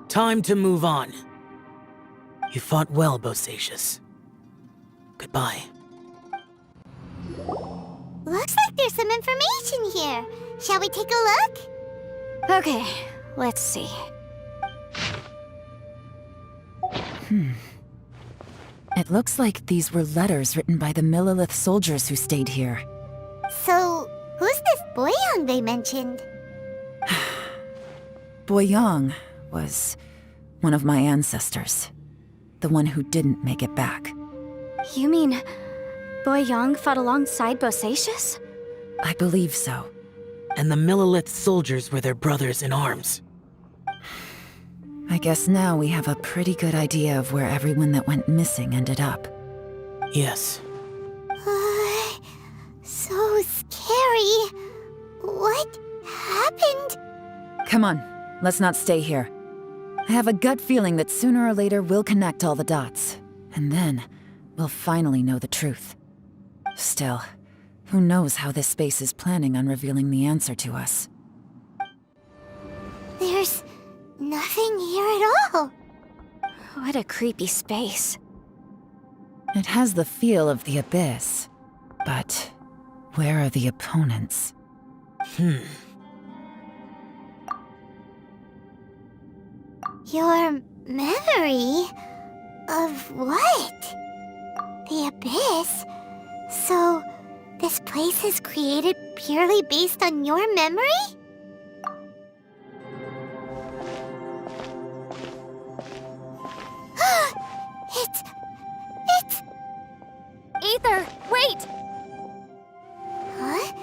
Time to move on. You fought well, Bosacius. Goodbye. Looks like there's some information here. Shall we take a look? Okay, let's see. It looks like these were letters written by the Millilith soldiers who stayed here. So, who's this Boyang they mentioned? Boyang was one of my ancestors. The one who didn't make it back. You mean... Boyang fought alongside Bosacius? I believe so. And the Millilith soldiers were their brothers in arms. I guess now we have a pretty good idea of where everyone that went missing ended up. Yes. So scary. What happened? Come on, let's not stay here. I have a gut feeling that sooner or later we'll connect all the dots. And then, we'll finally know the truth. Still, who knows how this space is planning on revealing the answer to us. There's nothing here at all. What a creepy space. It has the feel of the abyss. But where are the opponents? Your memory? Of what? The abyss? So, this place is created purely based on your memory? It's... Ether, wait! Huh?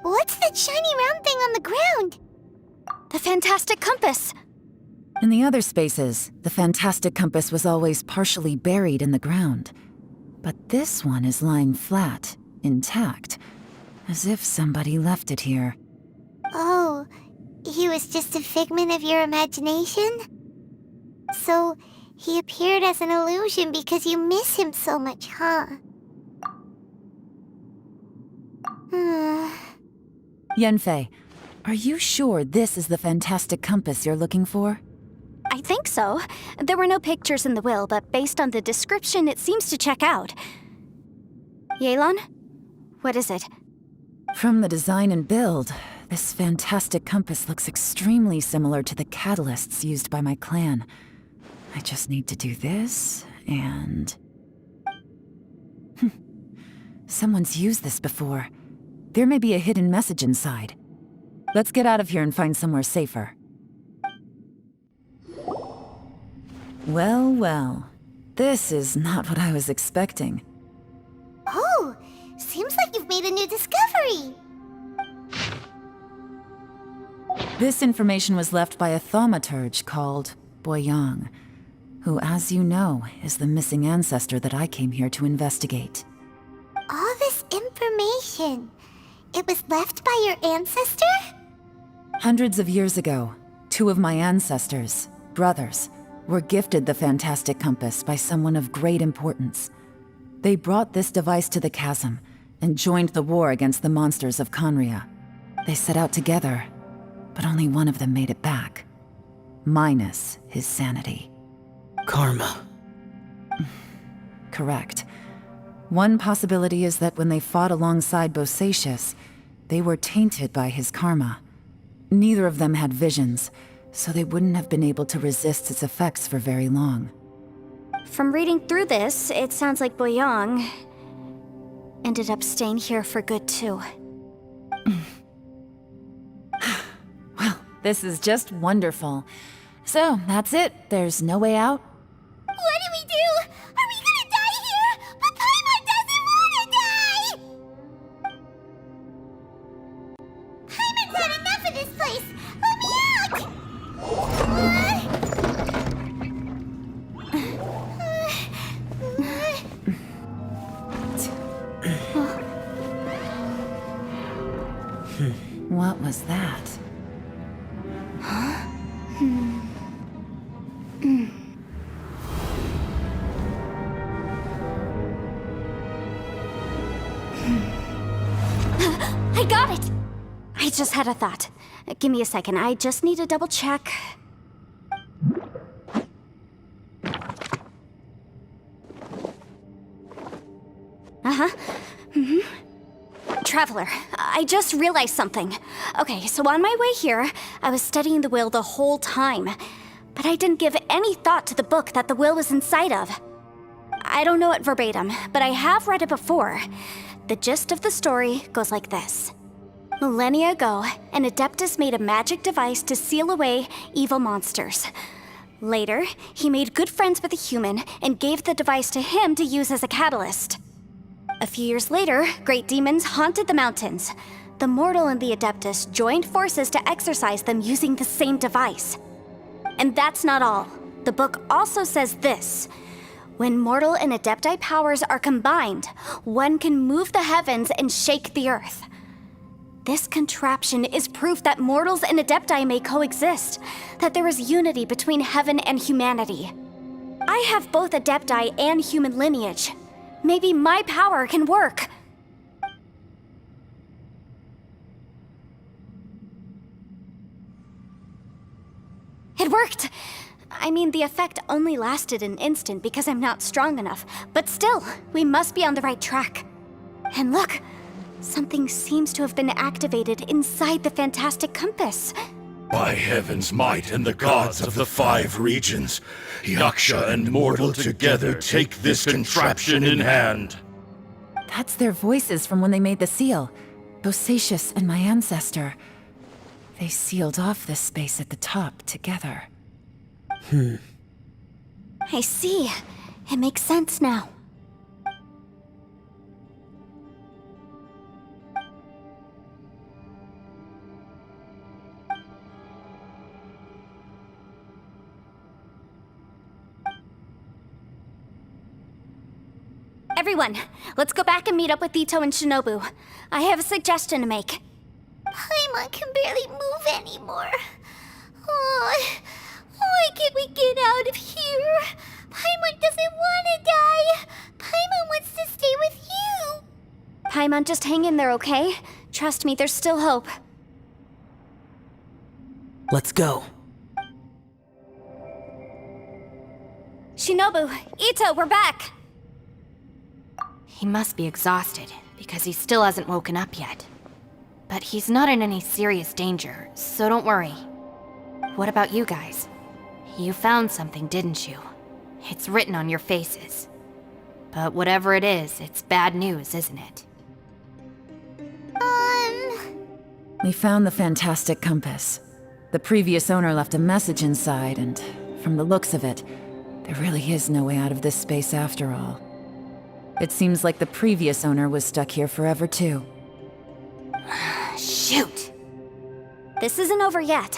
What's that shiny round thing on the ground? The fantastic compass! In the other spaces, the fantastic compass was always partially buried in the ground. But this one is lying flat, intact, as if somebody left it here. Oh, he was just a figment of your imagination? So, he appeared as an illusion because you miss him so much, huh? Yanfei, are you sure this is the fantastic compass you're looking for? I think so. There were no pictures in the will, but based on the description, it seems to check out. Yelan? What is it? From the design and build, this fantastic compass looks extremely similar to the catalysts used by my clan. I just need to do this, and... Someone's used this before. There may be a hidden message inside. Let's get out of here and find somewhere safer. Well, well. This is not what I was expecting. Oh, seems like you've made a new discovery. This information was left by a thaumaturge called Boyang, who, as you know, is the missing ancestor that I came here to investigate. All this information, it was left by your ancestor? Hundreds of years ago, two of my ancestors, brothers, were gifted the fantastic compass by someone of great importance. They brought this device to the chasm and joined the war against the monsters of Conria. They set out together, but only one of them made it back, minus his sanity. Karma. Correct. One possibility is that when they fought alongside Bosacius, they were tainted by his karma. Neither of them had visions, so they wouldn't have been able to resist its effects for very long. From reading through this, it sounds like Boyang ended up staying here for good too. Well, this is just wonderful. So, that's it. There's no way out? What do we do? Are we gonna die here? But Paimon doesn't wanna die! Paimon's had enough of this place! Let me out! What was that? I got it! I just had a thought. Give me a second, I just need to double check. Traveler, I just realized something. Okay, so on my way here, I was studying the will the whole time. But I didn't give any thought to the book that the will was inside of. I don't know it verbatim, but I have read it before. The gist of the story goes like this. Millennia ago, an Adeptus made a magic device to seal away evil monsters. Later, he made good friends with a human and gave the device to him to use as a catalyst. A few years later, great demons haunted the mountains. The mortal and the Adeptus joined forces to exorcise them using the same device. And that's not all. The book also says this. When mortal and adepti powers are combined, one can move the heavens and shake the earth. This contraption is proof that mortals and adepti may coexist, that there is unity between heaven and humanity. I have both adepti and human lineage. Maybe my power can work. It worked! I mean, the effect only lasted an instant because I'm not strong enough, but still, we must be on the right track. And look, something seems to have been activated inside the fantastic compass. By heaven's might and the gods of the 5 regions, Yaksha and mortal together take this contraption in hand. That's their voices from when they made the seal. Bosacius and my ancestor. They sealed off this space at the top together. I see. It makes sense now. Everyone, let's go back and meet up with Ito and Shinobu. I have a suggestion to make. Paimon can barely move anymore. Oh, why can't we get out of here? Paimon doesn't want to die. Paimon wants to stay with you. Paimon, just hang in there, okay? Trust me, there's still hope. Let's go. Shinobu, Ito, we're back! He must be exhausted, because he still hasn't woken up yet. But he's not in any serious danger, so don't worry. What about you guys? You found something, didn't you? It's written on your faces. But whatever it is, it's bad news, isn't it? We found the fantastic compass. The previous owner left a message inside, and from the looks of it, there really is no way out of this space after all. It seems like the previous owner was stuck here forever too. Shoot! This isn't over yet.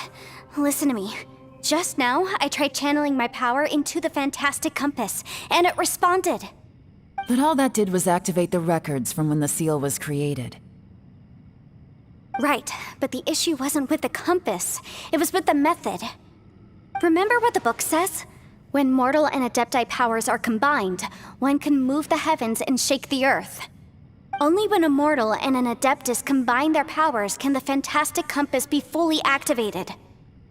Listen to me. Just now, I tried channeling my power into the fantastic compass, and it responded. But all that did was activate the records from when the seal was created. Right, but the issue wasn't with the compass. It was with the method. Remember what the book says? When mortal and adepti powers are combined, one can move the heavens and shake the earth. Only when a mortal and an adeptus combine their powers can the fantastic compass be fully activated.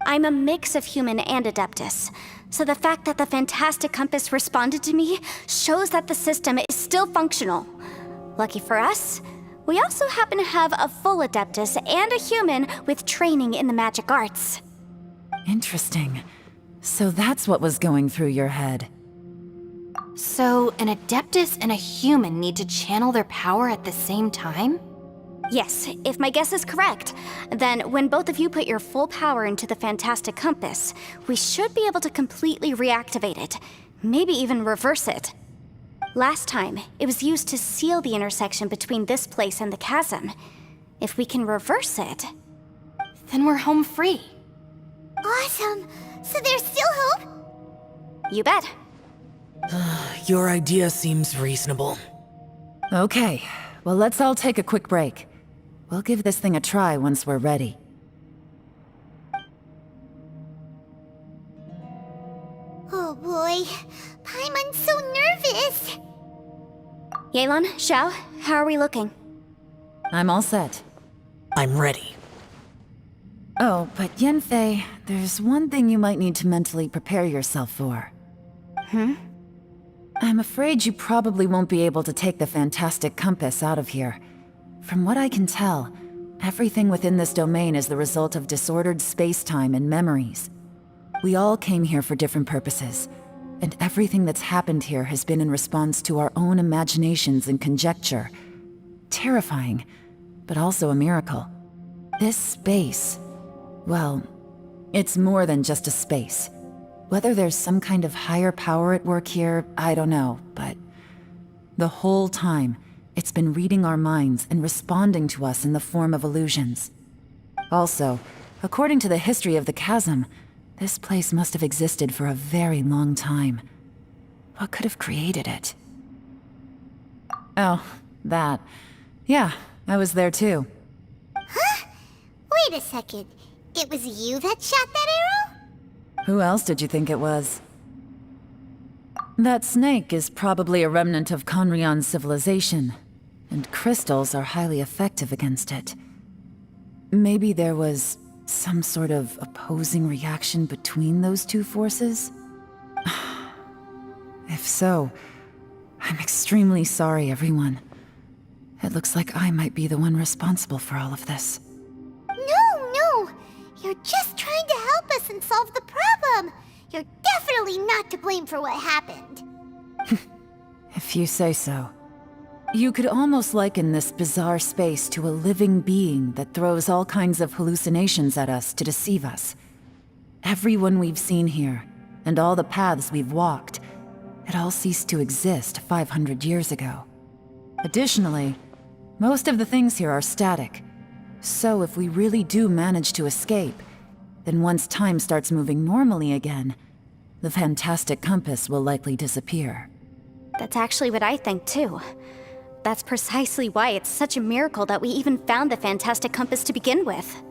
I'm a mix of human and adeptus, so the fact that the fantastic compass responded to me shows that the system is still functional. Lucky for us, we also happen to have a full adeptus and a human with training in the magic arts. Interesting. So that's what was going through your head. So, an adeptus and a human need to channel their power at the same time? Yes, if my guess is correct, then when both of you put your full power into the fantastic compass, we should be able to completely reactivate it, maybe even reverse it. Last time, it was used to seal the intersection between this place and the chasm. If we can reverse it, Then we're home free. Awesome. So there's still hope? you bet. Your idea seems reasonable. Okay, well let's all take a quick break. We'll give this thing a try once we're ready. Oh boy. Paimon's so nervous. Yelan, Xiao, how are we looking? I'm all set. I'm ready. Oh, but Yanfei, there's one thing you might need to mentally prepare yourself for. I'm afraid you probably won't be able to take the fantastic compass out of here. From what I can tell, everything within this domain is the result of disordered space-time and memories. We all came here for different purposes, and everything that's happened here has been in response to our own imaginations and conjecture. Terrifying, but also a miracle. This space, well, it's more than just a space. Whether there's some kind of higher power at work here, I don't know, but the whole time, it's been reading our minds and responding to us in the form of illusions. Also, according to the history of the chasm, this place must have existed for a very long time. What could have created it? Oh, that. Yeah, I was there too. Huh? Wait a second. It was you that shot that arrow? Who else did you think it was? That snake is probably a remnant of Conrion's civilization, and crystals are highly effective against it. Maybe there was some sort of opposing reaction between those two forces? If so, I'm extremely sorry, everyone. It looks like I might be the one responsible for all of this. No. You're just trying to help us and solve the problem. You're definitely not to blame for what happened. If you say so. You could almost liken this bizarre space to a living being that throws all kinds of hallucinations at us to deceive us. Everyone we've seen here, and all the paths we've walked, it all ceased to exist 500 years ago. Additionally, most of the things here are static. So if we really do manage to escape, then once time starts moving normally again, the fantastic compass will likely disappear. That's actually what I think too. That's precisely why it's such a miracle that we even found the fantastic compass to begin with.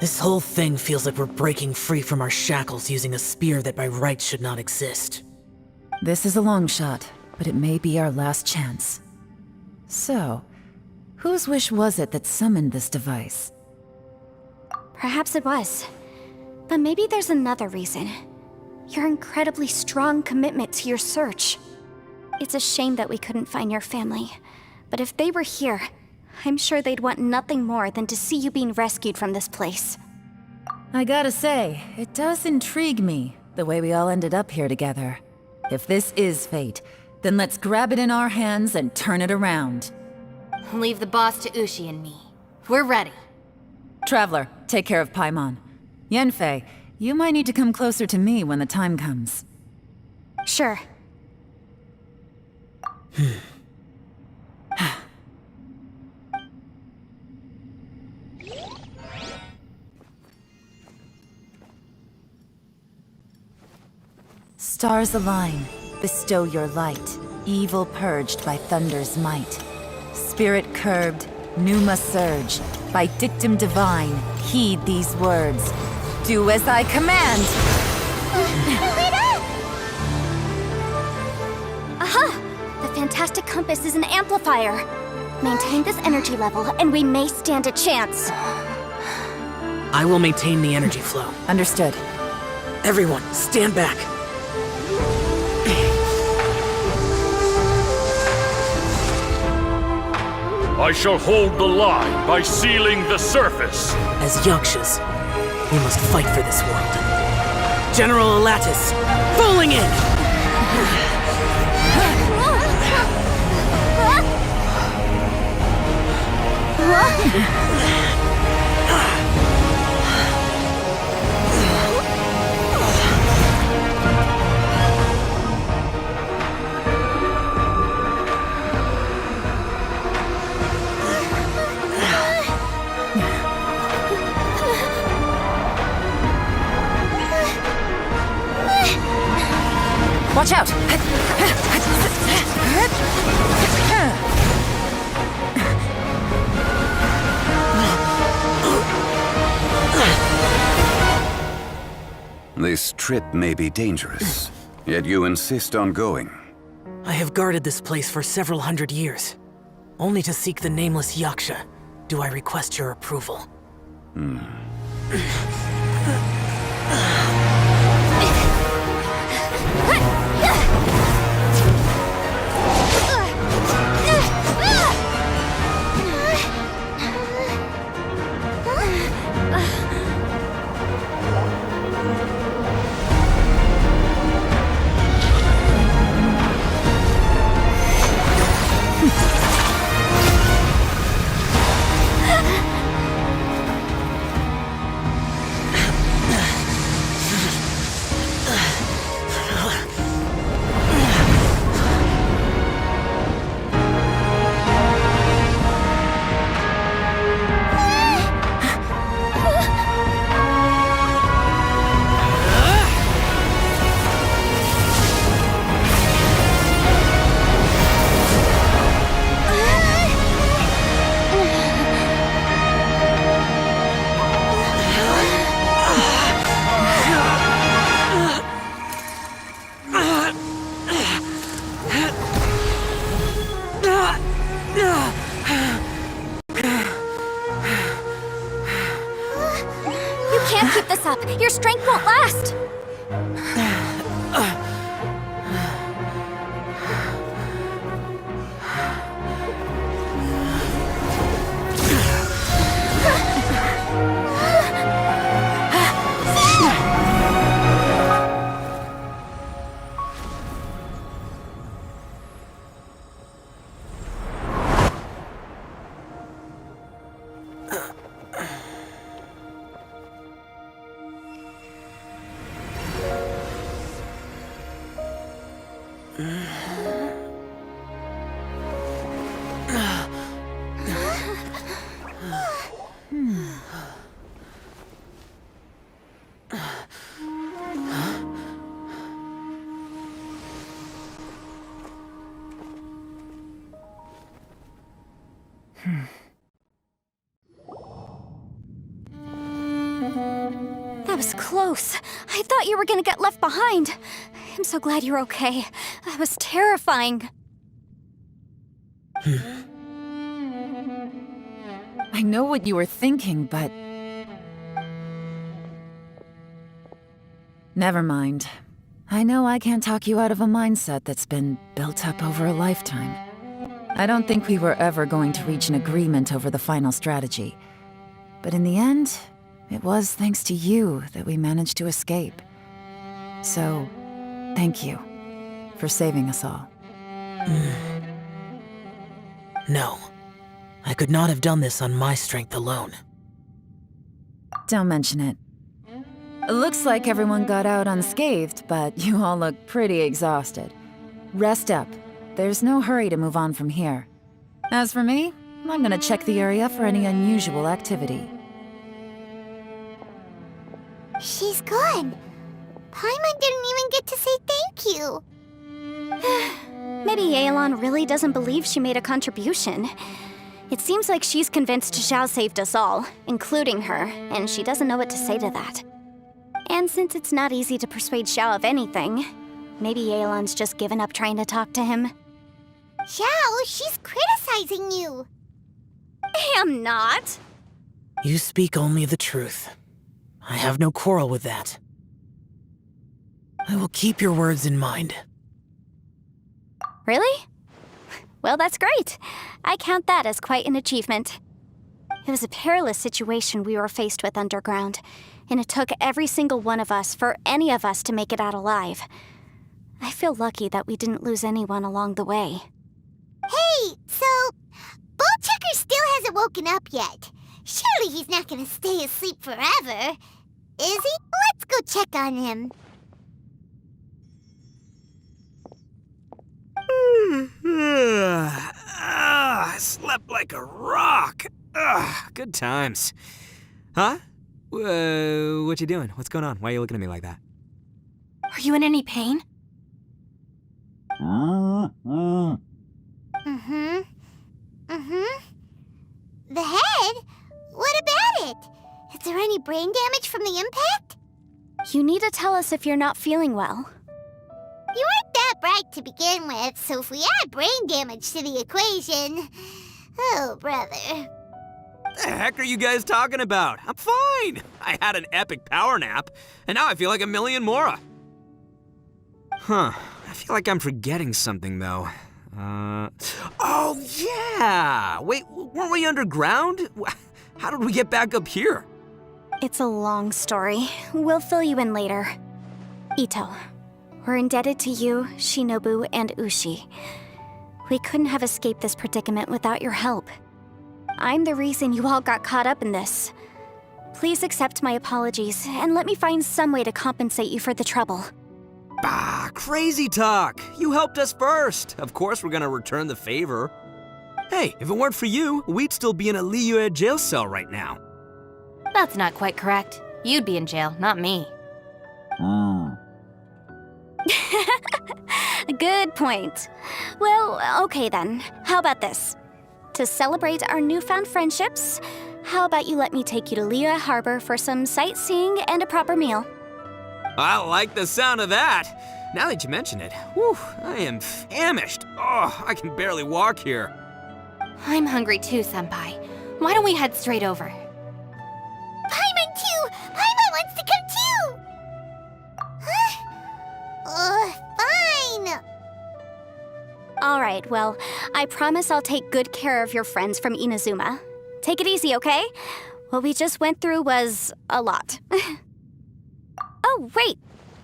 This whole thing feels like we're breaking free from our shackles using a spear that by rights should not exist. This is a long shot, but it may be our last chance. So, whose wish was it that summoned this device? Perhaps it was. But maybe there's another reason. Your incredibly strong commitment to your search. It's a shame that we couldn't find your family. But if they were here, I'm sure they'd want nothing more than to see you being rescued from this place. I gotta say, it does intrigue me, the way we all ended up here together. If this is fate, then let's grab it in our hands and turn it around. Leave the boss to Ushi and me. We're ready. Traveler, take care of Paimon. Yanfei, you might need to come closer to me when the time comes. Sure. Stars align, bestow your light, evil purged by thunder's might. Spirit curbed, pneuma surge, by dictum divine, heed these words. Do as I command! Aha! The fantastic compass is an amplifier. Maintain this energy level, and we may stand a chance. I will maintain the energy flow. Understood. Everyone, stand back. I shall hold the line by sealing the surface. As Yakshas, we must fight for this world. General Alatus, falling in! Watch out! This trip may be dangerous, yet you insist on going. I have guarded this place for several hundred years. Only to seek the nameless Yaksha do I request your approval. this up. Your strength won't last. That was close. I thought you were gonna get left behind. I'm so glad you're okay. That was terrifying. I know what you were thinking, but... Never mind. I know I can't talk you out of a mindset that's been built up over a lifetime. I don't think we were ever going to reach an agreement over the final strategy. But in the end, it was thanks to you that we managed to escape. So, thank you for saving us all. No. I could not have done this on my strength alone. Don't mention it. It looks like everyone got out unscathed, but you all look pretty exhausted. Rest up. There's no hurry to move on from here. As for me, I'm gonna check the area for any unusual activity. She's gone. Paimon didn't even get to say thank you. Maybe Yelan really doesn't believe she made a contribution. It seems like she's convinced Xiao saved us all, including her, and she doesn't know what to say to that. And since it's not easy to persuade Xiao of anything, maybe Yelan's just given up trying to talk to him. Xiao, she's criticizing you. I'm not. You speak only the truth. I have no quarrel with that. I will keep your words in mind. Really? Well, that's great. I count that as quite an achievement. It was a perilous situation we were faced with underground, and it took every single one of us for any of us to make it out alive. I feel lucky that we didn't lose anyone along the way. Hey, so Bullchecker still hasn't woken up yet. Surely he's not gonna stay asleep forever, is he? Let's go check on him. I slept like a rock. Good times. Huh? What you doing? What's going on? Why are you looking at me like that? Are you in any pain? The head? What about it? Is there any brain damage from the impact? You need to tell us if you're not feeling well. You weren't that bright to begin with, so if we add brain damage to the equation... Oh, brother. The heck are you guys talking about? I'm fine. I had an epic power nap, and now I feel like a million more. Huh. I feel like I'm forgetting something, though. Oh, yeah! Wait, weren't we underground? How did we get back up here? It's a long story. We'll fill you in later. Ito, we're indebted to you, Shinobu, and Ushi. We couldn't have escaped this predicament without your help. I'm the reason you all got caught up in this. Please accept my apologies, and let me find some way to compensate you for the trouble. Bah, crazy talk. You helped us first. Of course we're gonna return the favor. Hey, if it weren't for you, we'd still be in a Liyue jail cell right now. That's not quite correct. You'd be in jail, not me. Good point. Well, okay then. How about this? To celebrate our newfound friendships, how about you let me take you to Liyue Harbor for some sightseeing and a proper meal? I like the sound of that. Now that you mention it, whew, I am famished. Oh, I can barely walk here. I'm hungry too, Senpai. Why don't we head straight over? Paimon too! Paimon wants to right, well, I promise I'll take good care of your friends from Inazuma. Take it easy, okay? What we just went through was a lot. Oh, wait!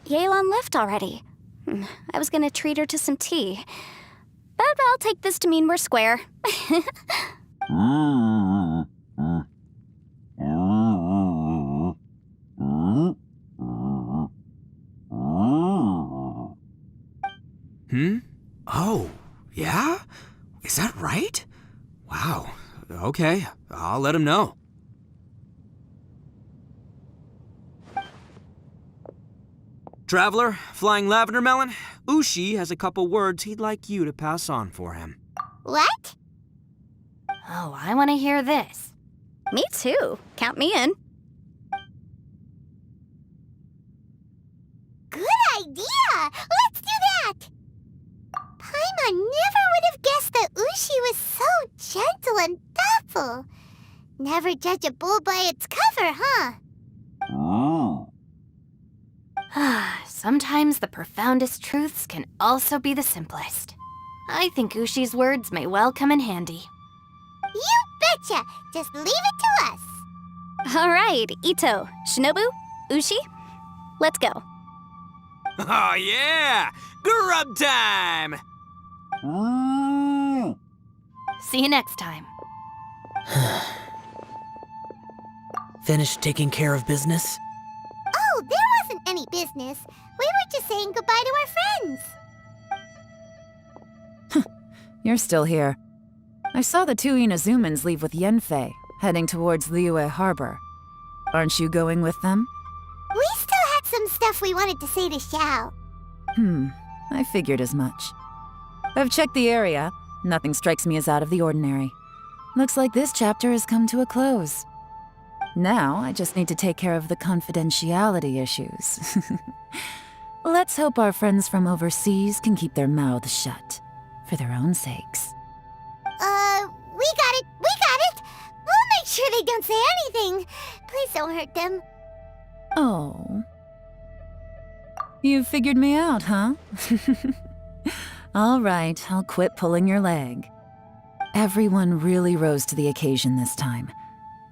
Yelan left already. I was gonna treat her to some tea. But I'll take this to mean we're square. Oh, yeah? Is that right? Wow. Okay, I'll let him know. Traveler, Flying Lavender Melon, Ushi has a couple words he'd like you to pass on for him. What? Oh, I want to hear this. Me too. Count me in. Good idea! Let's do that! Paimon never would have guessed that Ushi was so gentle and thoughtful. Never judge a bull by its cover, huh? Sometimes the profoundest truths can also be the simplest. I think Ushi's words may well come in handy. You betcha! Just leave it to us! All right, Ito, Shinobu, Ushi, let's go. Oh, yeah! Grub time! See you next time. Finished taking care of business? Oh, there wasn't any business. We were just saying goodbye to our friends. You're still here. I saw the two Inazumans leave with Yenfei, heading towards Liyue Harbor. Aren't you going with them? We still had some stuff we wanted to say to Xiao. I figured as much. I've checked the area. Nothing strikes me as out of the ordinary. Looks like this chapter has come to a close. Now, I just need to take care of the confidentiality issues. Let's hope our friends from overseas can keep their mouths shut, for their own sakes. We got it! We'll make sure they don't say anything. Please don't hurt them. Oh. You figured me out, huh? All right, I'll quit pulling your leg. Everyone really rose to the occasion this time.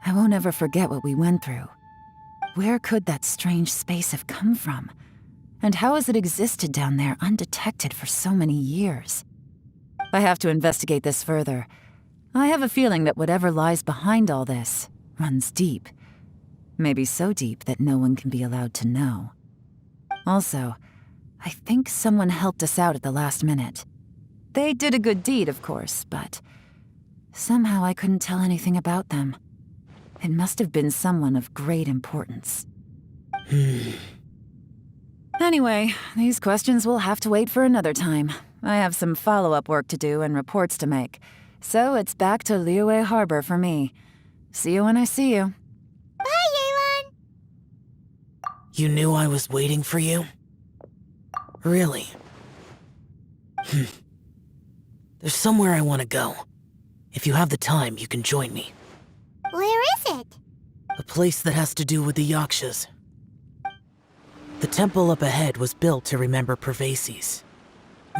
I won't ever forget what we went through. Where could that strange space have come from? And how has it existed down there undetected for so many years? I have to investigate this further. I have a feeling that whatever lies behind all this runs deep. Maybe so deep that no one can be allowed to know. Also, I think someone helped us out at the last minute. They did a good deed, of course, but somehow I couldn't tell anything about them. It must have been someone of great importance. Anyway, these questions will have to wait for another time. I have some follow-up work to do and reports to make. So it's back to Liyue Harbor for me. See you when I see you. Bye, Yelan! You knew I was waiting for you? Really? There's somewhere I want to go. If you have the time, you can join me. Where is it? A place that has to do with the Yakshas. The temple up ahead was built to remember Pervases.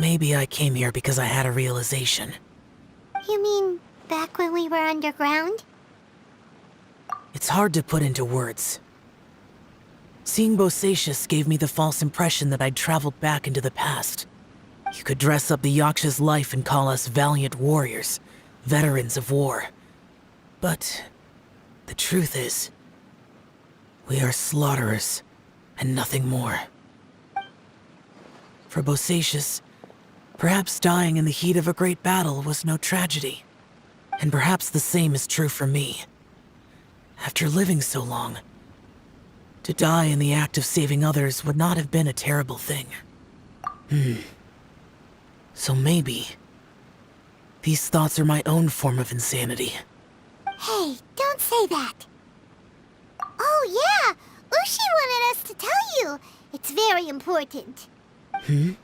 Maybe I came here because I had a realization. You mean back when we were underground? It's hard to put into words. Seeing Bosacius gave me the false impression that I'd traveled back into the past. You could dress up the Yaksha's life and call us valiant warriors, veterans of war. But the truth is, we are slaughterers and nothing more. For Bosacius, perhaps dying in the heat of a great battle was no tragedy. And perhaps the same is true for me. After living so long, to die in the act of saving others would not have been a terrible thing. So maybe these thoughts are my own form of insanity. Hey, don't say that. Oh yeah, Ushi wanted us to tell you. It's very important. Ushi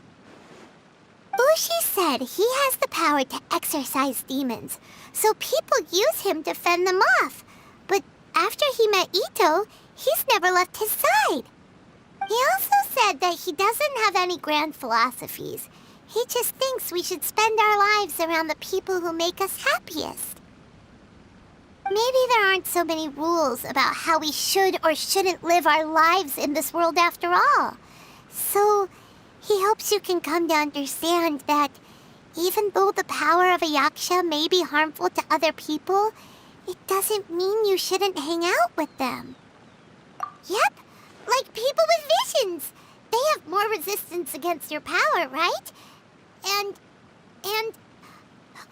said he has the power to exorcise demons, so people use him to fend them off. But after he met Ito, he's never left his side. He also said that he doesn't have any grand philosophies. He just thinks we should spend our lives around the people who make us happiest. Maybe there aren't so many rules about how we should or shouldn't live our lives in this world after all. So, he hopes you can come to understand that even though the power of a yaksha may be harmful to other people, it doesn't mean you shouldn't hang out with them. Yep, like people with visions. They have more resistance against your power, right?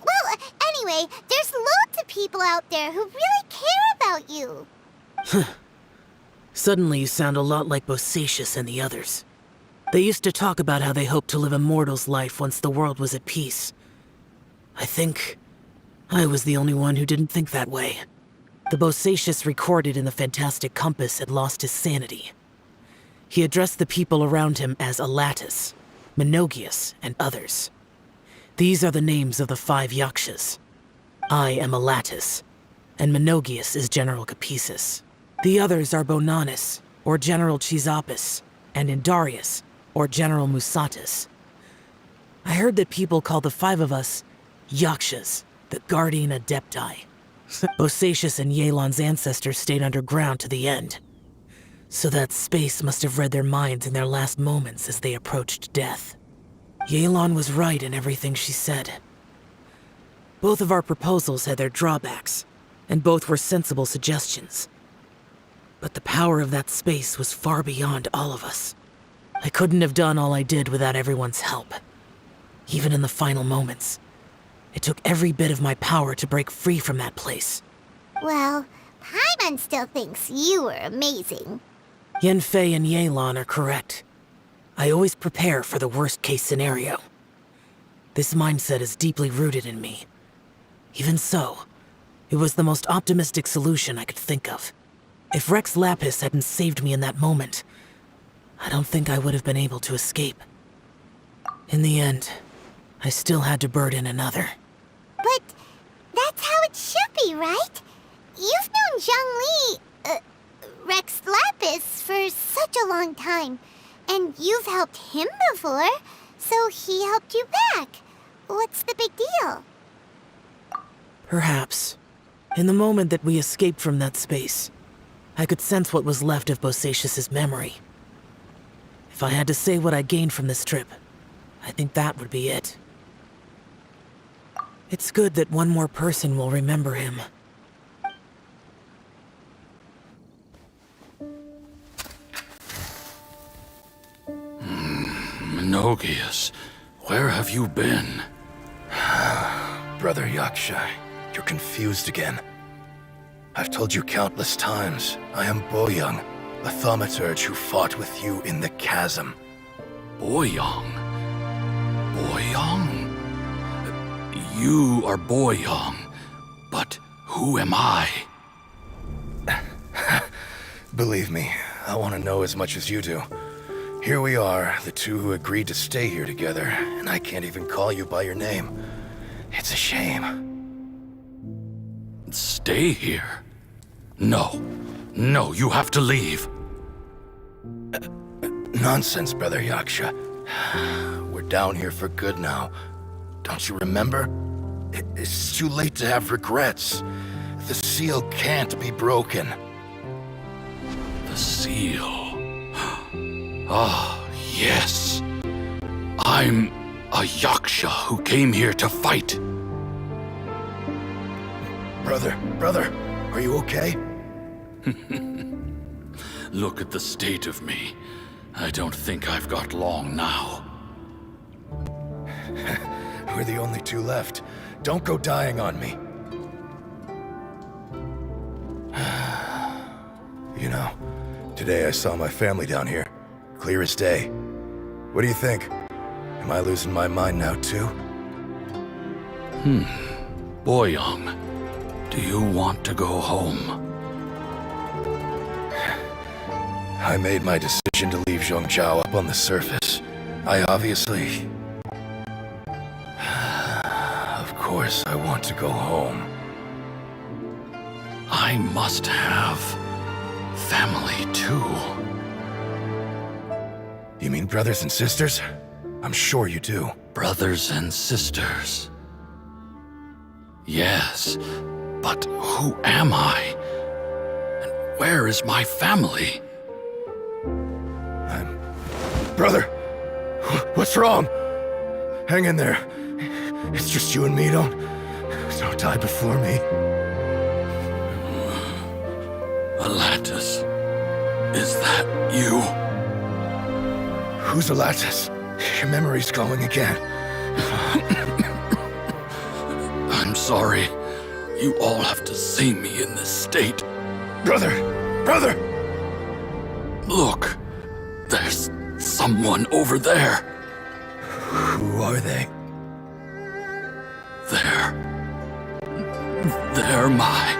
Well, anyway, there's loads of people out there who really care about you. Suddenly you sound a lot like Bosacius and the others. They used to talk about how they hoped to live a mortal's life once the world was at peace. I think I was the only one who didn't think that way. The Bosacius recorded in the Fantastic Compass had lost his sanity. He addressed the people around him as Alatus, Menogius, and others. These are the names of the 5 yakshas. I am Alatus, and Menogius is General Capisis. The others are Bonanis, or General Chisapis, and Indarius, or General Musatus. I heard that people call the 5 of us yakshas, the Guardian Adepti. Bosacius and Yelan's ancestors stayed underground to the end. So that space must have read their minds in their last moments as they approached death. Yelan was right in everything she said. Both of our proposals had their drawbacks, and both were sensible suggestions. But the power of that space was far beyond all of us. I couldn't have done all I did without everyone's help. Even in the final moments, it took every bit of my power to break free from that place. Well, Paimon still thinks you were amazing. Yanfei and Yelan are correct. I always prepare for the worst-case scenario. This mindset is deeply rooted in me. Even so, it was the most optimistic solution I could think of. If Rex Lapis hadn't saved me in that moment, I don't think I would have been able to escape. In the end, I still had to burden another. But that's how it should be, right? You've known Zhang Li, Rex Lapis, for such a long time. And you've helped him before, so he helped you back. What's the big deal? Perhaps. In the moment that we escaped from that space, I could sense what was left of Bosacius's memory. If I had to say what I gained from this trip, I think that would be it. It's good that one more person will remember him. Menogius, where have you been? Brother Yaksha, you're confused again. I've told you countless times, I am Boyoung, the thaumaturge who fought with you in the chasm. Boyoung? Boyoung? You are Boyoung, but who am I? Believe me, I want to know as much as you do. Here we are, the two who agreed to stay here together, and I can't even call you by your name. It's a shame. Stay here? No, you have to leave. Nonsense, Brother Yaksha. We're down here for good now. Don't you remember? It's too late to have regrets. The seal can't be broken. The seal. Ah, yes. I'm a Yaksha who came here to fight. Brother, are you okay? Look at the state of me. I don't think I've got long now. We're the only two left. Don't go dying on me. You know, today I saw my family down here. Clear as day. What do you think? Am I losing my mind now, too? Boyoung, do you want to go home? I made my decision to leave Zhongzhou up on the surface. I obviously... Of course I want to go home. I must have family too. You mean brothers and sisters? I'm sure you do. Brothers and sisters. Yes, but who am I? And where is my family? Brother, what's wrong? Hang in there. It's just you and me. Don't die before me. Alatus, is that you? Who's Alatus? Your memory's going again. I'm sorry. You all have to see me in this state. Brother! Brother! Look, there's someone over there. Who are they? They're my...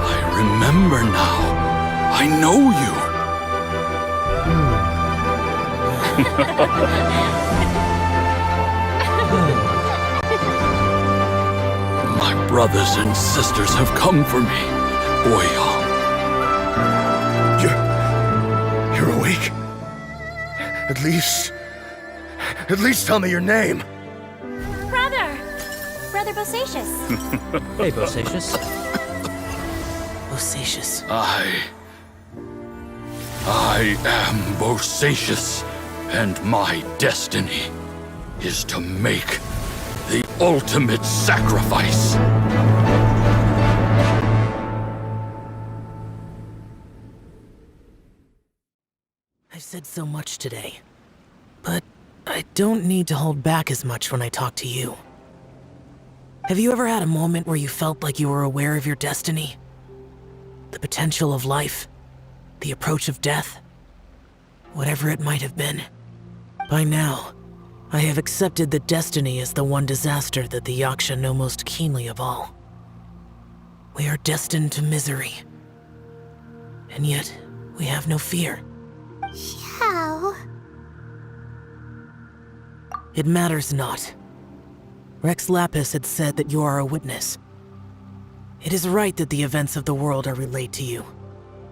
I remember now. I know you. My brothers and sisters have come for me, Boyong. You're awake? At least tell me your name. Brother Bosacius. Hey, Bosacius. Bosacius. I am Bosacius, and my destiny is to make the ultimate sacrifice. I've said so much today, but I don't need to hold back as much when I talk to you. Have you ever had a moment where you felt like you were aware of your destiny? The potential of life? The approach of death? Whatever it might have been. By now, I have accepted that destiny is the one disaster that the Yaksha know most keenly of all. We are destined to misery. And yet, we have no fear. How? It matters not. Rex Lapis had said that you are a witness. It is right that the events of the world are relayed to you.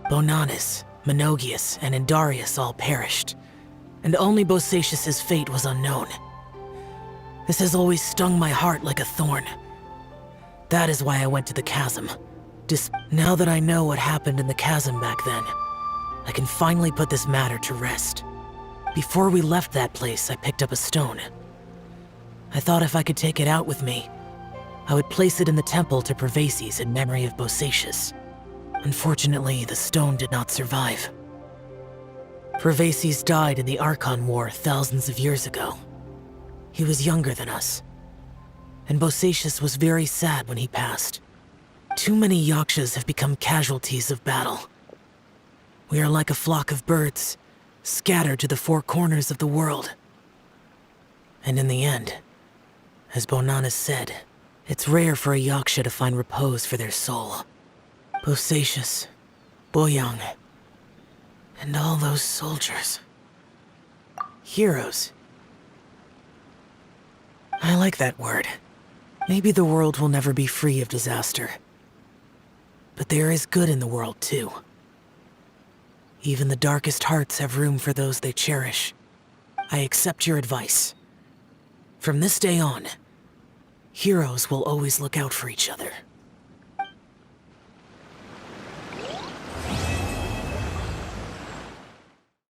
Bonanis, Menogius, and Indarius all perished, and only Bosacius's fate was unknown. This has always stung my heart like a thorn. That is why I went to the chasm. Now that I know what happened in the chasm back then, I can finally put this matter to rest. Before we left that place, I picked up a stone. I thought if I could take it out with me, I would place it in the temple to Pervases in memory of Bosacius. Unfortunately, the stone did not survive. Pervases died in the Archon War thousands of years ago. He was younger than us, and Bosacius was very sad when he passed. Too many Yakshas have become casualties of battle. We are like a flock of birds, scattered to the four corners of the world. And in the end, as Bonanis said, it's rare for a Yaksha to find repose for their soul. Bosacius, Boyang, and all those soldiers. Heroes. I like that word. Maybe the world will never be free of disaster. But there is good in the world, too. Even the darkest hearts have room for those they cherish. I accept your advice. From this day on, heroes will always look out for each other.